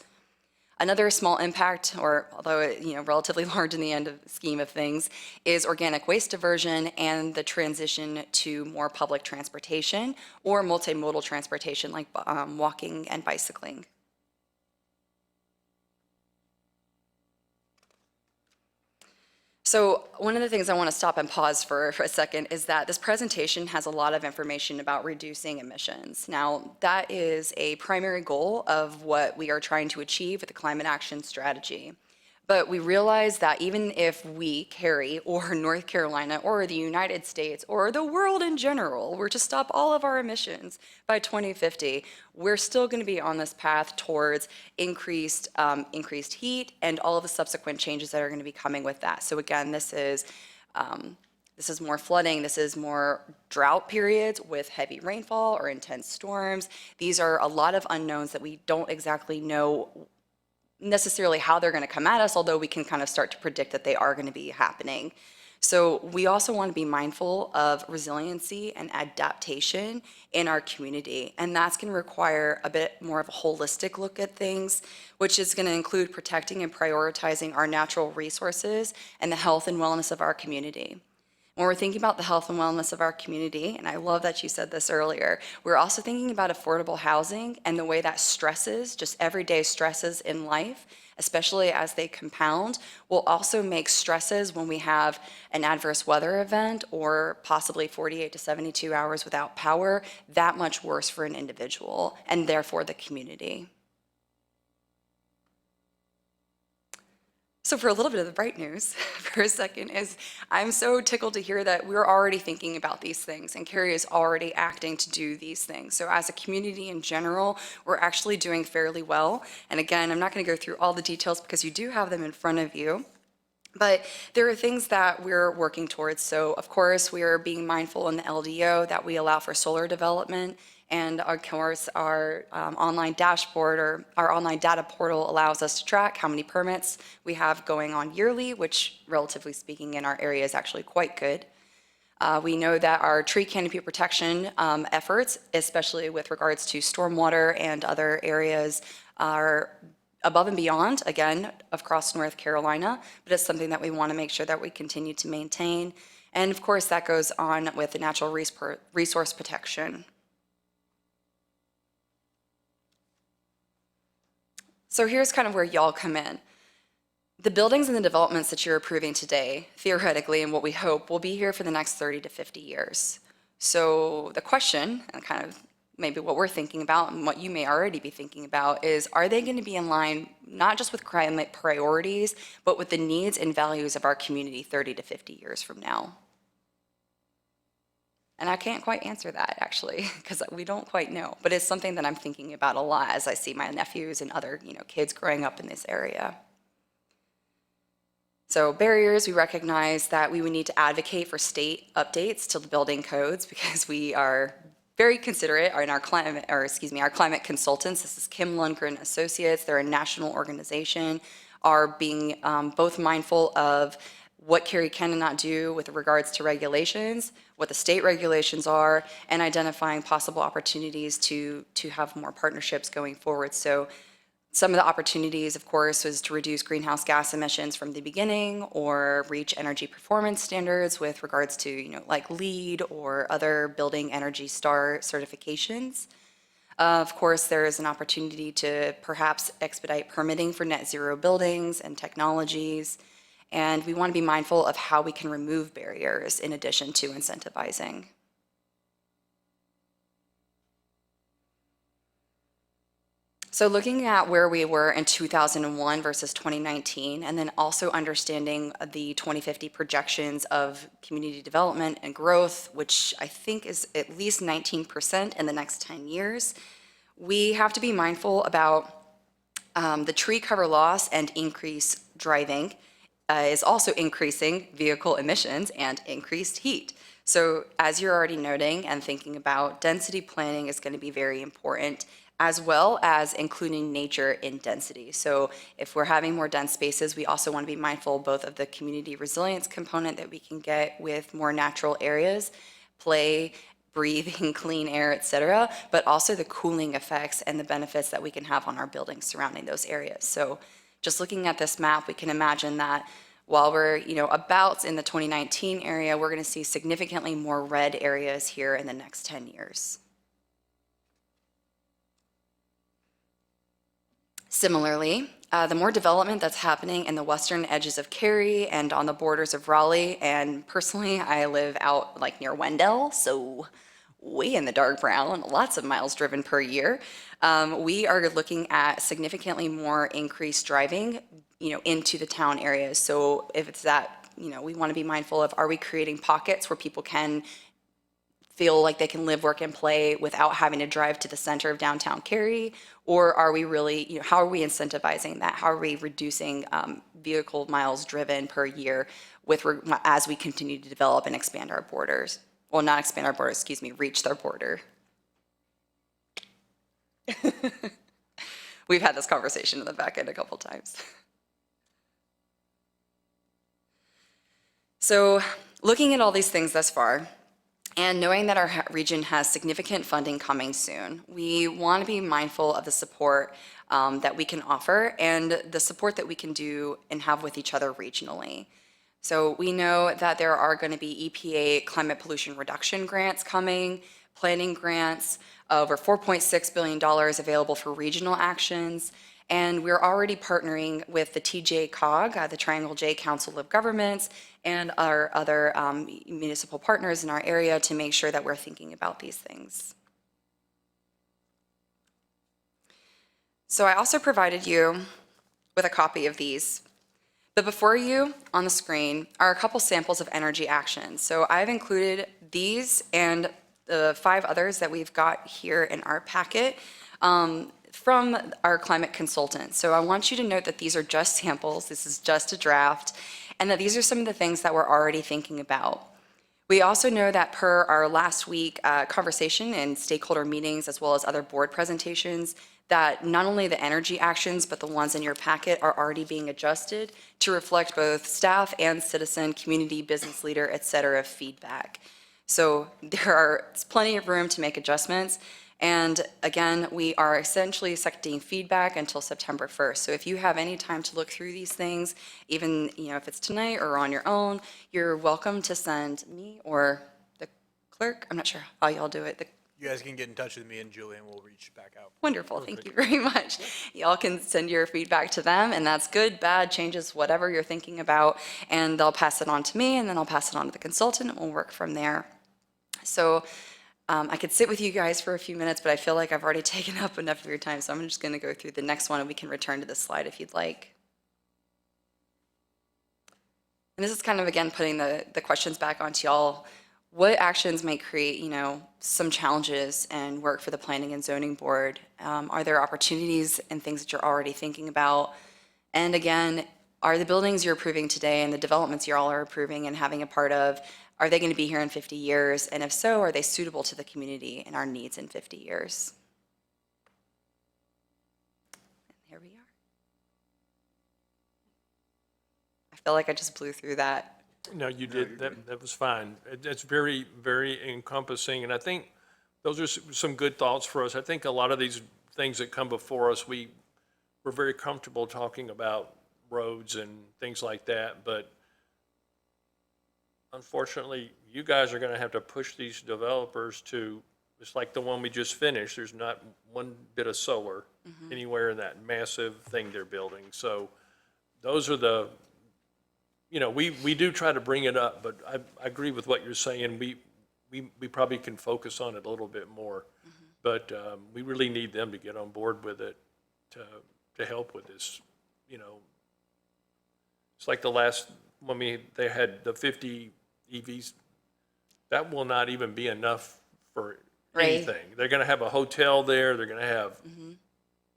Another small impact, or although relatively large in the end of scheme of things, is organic waste diversion and the transition to more public transportation or multimodal transportation like walking and bicycling. So one of the things I want to stop and pause for a second is that this presentation has a lot of information about reducing emissions. Now, that is a primary goal of what we are trying to achieve with the Climate Action Strategy. But we realize that even if we, Cary, or North Carolina, or the United States, or the world in general, were to stop all of our emissions by 2050, we're still going to be on this path towards increased heat and all of the subsequent changes that are going to be coming with that. So again, this is more flooding, this is more drought periods with heavy rainfall or intense storms. These are a lot of unknowns that we don't exactly know necessarily how they're going to come at us, although we can kind of start to predict that they are going to be happening. So we also want to be mindful of resiliency and adaptation in our community, and that's going to require a bit more of a holistic look at things, which is going to include protecting and prioritizing our natural resources and the health and wellness of our community. When we're thinking about the health and wellness of our community, and I love that you said this earlier, we're also thinking about affordable housing and the way that stresses, just everyday stresses in life, especially as they compound, will also make stresses when we have an adverse weather event or possibly 48 to 72 hours without power, that much worse for an individual and therefore the community. So for a little bit of the bright news for a second is I'm so tickled to hear that we're already thinking about these things and Cary is already acting to do these things. So as a community in general, we're actually doing fairly well. And again, I'm not going to go through all the details because you do have them in front of you. But there are things that we're working towards. So of course, we are being mindful in the LDO that we allow for solar development. And of course, our online dashboard or our online data portal allows us to track how many permits we have going on yearly, which relatively speaking in our area is actually quite good. We know that our tree canopy protection efforts, especially with regards to stormwater and other areas, are above and beyond, again, across North Carolina, but it's something that we want to make sure that we continue to maintain. And of course, that goes on with the natural resource protection. So here's kind of where y'all come in. The buildings and the developments that you're approving today, theoretically, and what we hope, will be here for the next 30 to 50 years. So the question, and kind of maybe what we're thinking about and what you may already be thinking about is, are they going to be in line not just with climate priorities, but with the needs and values of our community 30 to 50 years from now? And I can't quite answer that, actually, because we don't quite know. But it's something that I'm thinking about a lot as I see my nephews and other kids growing up in this area. So barriers, we recognize that we would need to advocate for state updates to the building codes because we are very considerate in our climate, our climate consultants. This is Kim Lundgren Associates. They're a national organization, are being both mindful of what Cary can and not do with regards to regulations, what the state regulations are, and identifying possible opportunities to have more partnerships going forward. So some of the opportunities, of course, was to reduce greenhouse gas emissions from the beginning or reach energy performance standards with regards to, like LEED or other building Energy Star certifications. Of course, there is an opportunity to perhaps expedite permitting for net zero buildings and technologies. And we want to be mindful of how we can remove barriers in addition to incentivizing. So looking at where we were in 2001 versus 2019, and then also understanding the 2050 projections of community development and growth, which I think is at least 19% in the next 10 years, we have to be mindful about the tree cover loss and increased driving is also increasing vehicle emissions and increased heat. So as you're already noting and thinking about, density planning is going to be very important, as well as including nature in density. So if we're having more dense spaces, we also want to be mindful both of the community resilience component that we can get with more natural areas, play, breathing clean air, et cetera, but also the cooling effects and the benefits that we can have on our buildings surrounding those areas. So just looking at this map, we can imagine that while we're, about in the 2019 area, we're going to see significantly more red areas here in the next 10 years. Similarly, the more development that's happening in the western edges of Cary and on the borders of Raleigh, and personally, I live out like near Wendell, so way in the dark brown, lots of miles driven per year. We are looking at significantly more increased driving, into the town areas. So if it's that, we want to be mindful of, are we creating pockets where people can feel like they can live, work, and play without having to drive to the center of downtown Cary? Or are we really, how are we incentivizing that? How are we reducing vehicle miles driven per year as we continue to develop and expand our borders? Well, not expand our borders, reach their border. We've had this conversation in the back end a couple times. So looking at all these things thus far, and knowing that our region has significant funding coming soon, we want to be mindful of the support that we can offer and the support that we can do and have with each other regionally. So we know that there are going to be EPA climate pollution reduction grants coming, planning grants, over $4.6 billion available for regional actions, and we're already partnering with the TJCOG, the Triangle J Council of Governments, and our other municipal partners in our area to make sure that we're thinking about these things. So I also provided you with a copy of these. But before you on the screen are a couple samples of energy actions. So I've included these and the 5 others that we've got here in our packet from our climate consultant. So I want you to note that these are just samples, this is just a draft, and that these are some of the things that we're already thinking about. We also know that per our last week conversation and stakeholder meetings, as well as other board presentations, that not only the energy actions, but the ones in your packet are already being adjusted to reflect both staff and citizen, community, business leader, et cetera, feedback. So there's plenty of room to make adjustments. And again, we are essentially accepting feedback until September 1st. So if you have any time to look through these things, even if it's tonight or on your own, you're welcome to send me or the clerk. I'm not sure how y'all do it. You guys can get in touch with me and Julie and we'll reach back out. Wonderful, thank you very much. Y'all can send your feedback to them, and that's good, bad, changes, whatever you're thinking about, and they'll pass it on to me, and then I'll pass it on to the consultant, and we'll work from there. So I could sit with you guys for a few minutes, but I feel like I've already taken up enough of your time, so I'm just going to go through the next one, and we can return to this slide if you'd like. And this is kind of, again, putting the questions back onto y'all. What actions might create, some challenges and work for the Planning and Zoning Board? Are there opportunities and things that you're already thinking about? And again, are the buildings you're approving today and the developments you all are approving and having a part of, are they going to be here in 50 years? And if so, are they suitable to the community and our needs in 50 years? And here we are. I feel like I just blew through that. No, you did, that was fine. It's very, very encompassing, and I think those are some good thoughts for us. I think a lot of these things that come before us, we're very comfortable talking about roads and things like that, but unfortunately, you guys are gonna have to push these developers to, it's like the one we just finished, there's not one bit of solar anywhere in that massive thing they're building. So those are the, we do try to bring it up, but I agree with what you're saying. We probably can focus on it a little bit more. But we really need them to get on board with it to help with this, It's like the last, when they had the 50 EVs, that will not even be enough for anything. They're gonna have a hotel there, they're gonna have,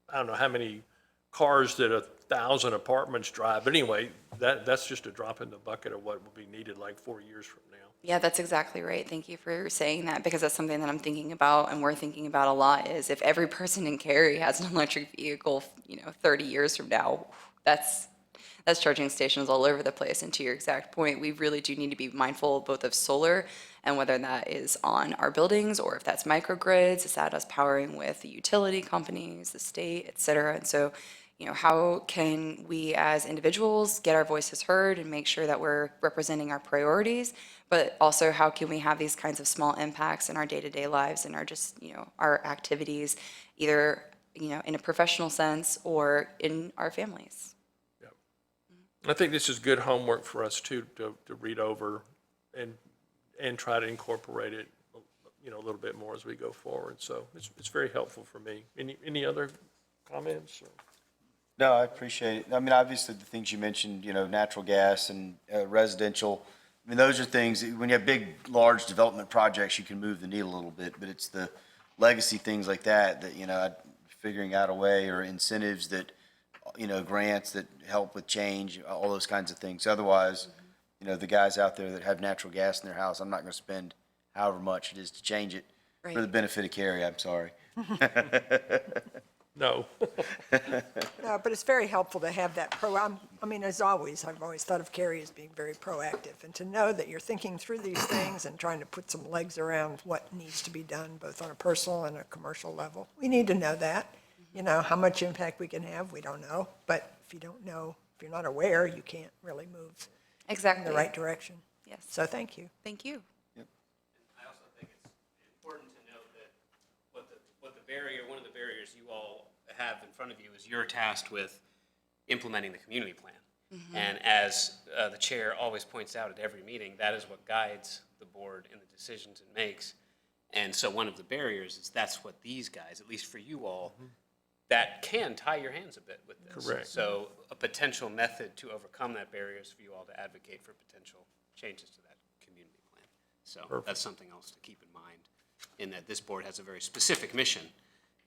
I don't know how many cars that 1,000 apartments drive, but anyway, that's just a drop in the bucket of what will be needed like 4 years from now. Yeah, that's exactly right. Thank you for saying that, because that's something that I'm thinking about and we're thinking about a lot, is if every person in Cary has an electric vehicle, 30 years from now, that's charging stations all over the place. And to your exact point, we really do need to be mindful both of solar and whether that is on our buildings or if that's microgrids, is that us powering with the utility companies, the state, et cetera. And so, how can we as individuals get our voices heard and make sure that we're representing our priorities, but also how can we have these kinds of small impacts in our day-to-day lives and our just, our activities, either, in a professional sense or in our families. I think this is good homework for us too, to read over and try to incorporate it, a little bit more as we go forward. So it's very helpful for me. Any other comments? No, I appreciate it. I mean, obviously, the things you mentioned, natural gas and residential, I mean, those are things, when you have big, large development projects, you can move the needle a little bit, but it's the legacy things like that, figuring out a way, or incentives that, grants that help with change, all those kinds of things. Otherwise, the guys out there that have natural gas in their house, I'm not going to spend however much it is to change it for the benefit of Cary, I'm sorry. No. No, but it's very helpful to have that as always, I've always thought of Cary as being very proactive, and to know that you're thinking through these things and trying to put some legs around what needs to be done, both on a personal and a commercial level. We need to know that. How much impact we can have, we don't know, but if you don't know, if you're not aware, you can't really move in Exactly. the right direction. Yes. So thank you. Thank you. I also think it's important to note that one of the barriers you all have in front of you is you're tasked with implementing the community plan. And as the chair always points out at every meeting, that is what guides the board in the decisions it makes. And so one of the barriers is that's what these guys, at least for you all, that can tie your hands a bit with this. Correct. So a potential method to overcome that barrier is for you all to advocate for potential changes to that community plan. So that's something else to keep in mind, in that this board has a very specific mission,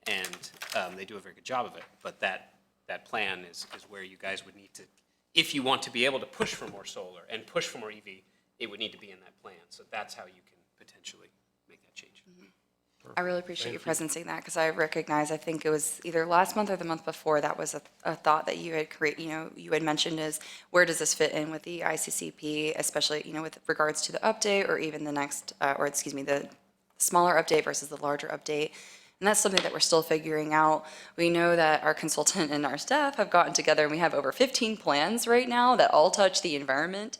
and they do a very good job of it. But that plan is where you guys would need to, if you want to be able to push for more solar and push for more EV, it would need to be in that plan. So that's how you can potentially make that change. I really appreciate you presenting that, because I recognize, I think it was either last month or the month before, that was a thought that you had you had mentioned, is where does this fit in with the ICCP, especially, with regards to the update, or even the next, the smaller update versus the larger update. And that's something that we're still figuring out. We know that our consultant and our staff have gotten together, and we have over 15 plans right now that all touch the environment.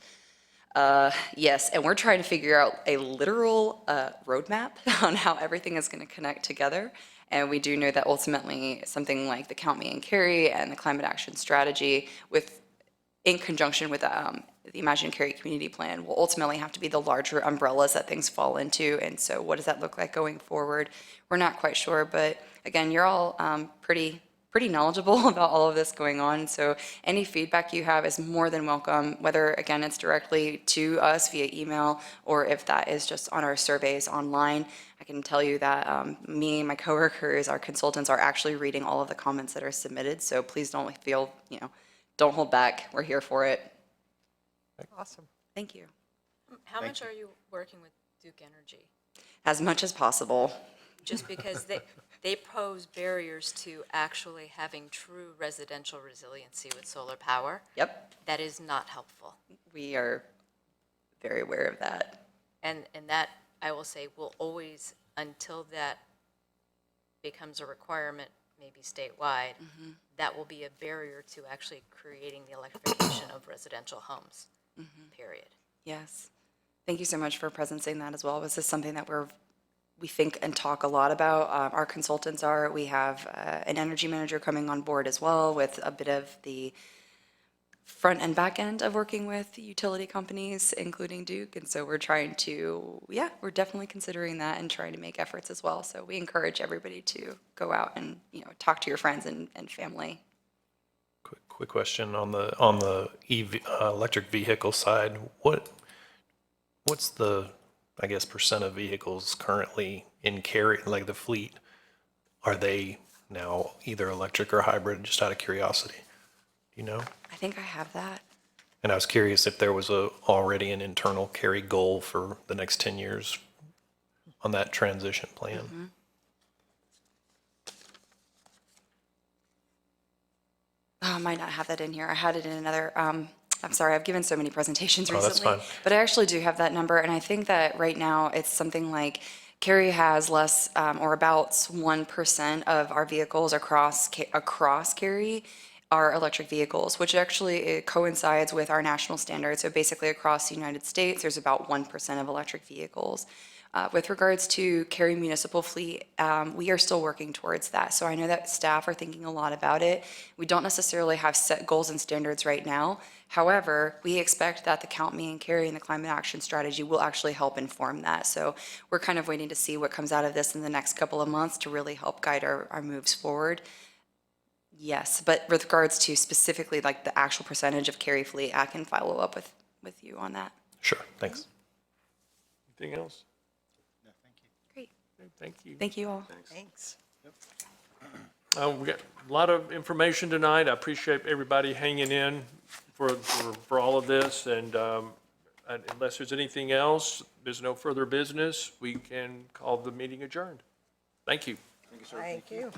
Yes, and we're trying to figure out a literal roadmap on how everything is going to connect together. And we do know that ultimately something like the Count Me and Cary and the Climate Action Strategy, in conjunction with the Imagine Cary Community Plan, will ultimately have to be the larger umbrellas that things fall into. And so what does that look like going forward? We're not quite sure, but again, you're all pretty knowledgeable about all of this going on. So any feedback you have is more than welcome, whether, again, it's directly to us via email, or if that is just on our surveys online. I can tell you that me, my coworkers, our consultants are actually reading all of the comments that are submitted. So please don't feel, Don't hold back. We're here for it. Awesome. Thank you. How much are you working with Duke Energy? As much as possible. Just because they pose barriers to actually having true residential resiliency with solar power. Yep, That is not helpful. we are very aware of that. And that, I will say, will always, until that becomes a requirement, maybe statewide, that will be a barrier to actually creating the electrification of residential homes, period. Yes. Thank you so much for presencing that as well. This is something that we think and talk a lot about. Our consultants are. We have an energy manager coming on board as well with a bit of the front and back end of working with utility companies, including Duke. And so we're trying to, we're definitely considering that and trying to make efforts as well. So we encourage everybody to go out and, talk to your friends and family. Quick question on the EV, electric vehicle side. What's the, I guess, percent of vehicles currently in carry, like the fleet? Are they now either electric or hybrid, just out of curiosity? Do you know? I think I have that. And I was curious if there was already an internal carry goal for the next 10 years on that transition plan. Oh, I might not have that in here. I had it in another, I'm sorry, I've given so many presentations Oh, that's recently. fine. But I actually do have that number, and I think that right now it's something like Cary has less, or about 1% of our vehicles across Cary are electric vehicles, which actually it coincides with our national standards. So basically across the United States, there's about 1% of electric vehicles. With regards to Cary Municipal Fleet, we are still working towards that. So I know that staff are thinking a lot about it. We don't necessarily have set goals and standards right now. However, we expect that the Count Me and Cary and the Climate Action Strategy will actually help inform that. So we're kind of waiting to see what comes out of this in the next couple of months to really help guide our moves forward. Yes, but with regards to specifically like the actual percentage of Cary fleet, I can follow up with you on that. Sure, thanks. Anything else? Great. Thank you. Thank you all. Thanks. We got a lot of information tonight. I appreciate everybody hanging in for all of this. And unless there's anything else, there's no further business, we can call the meeting adjourned. Thank you. Thank you.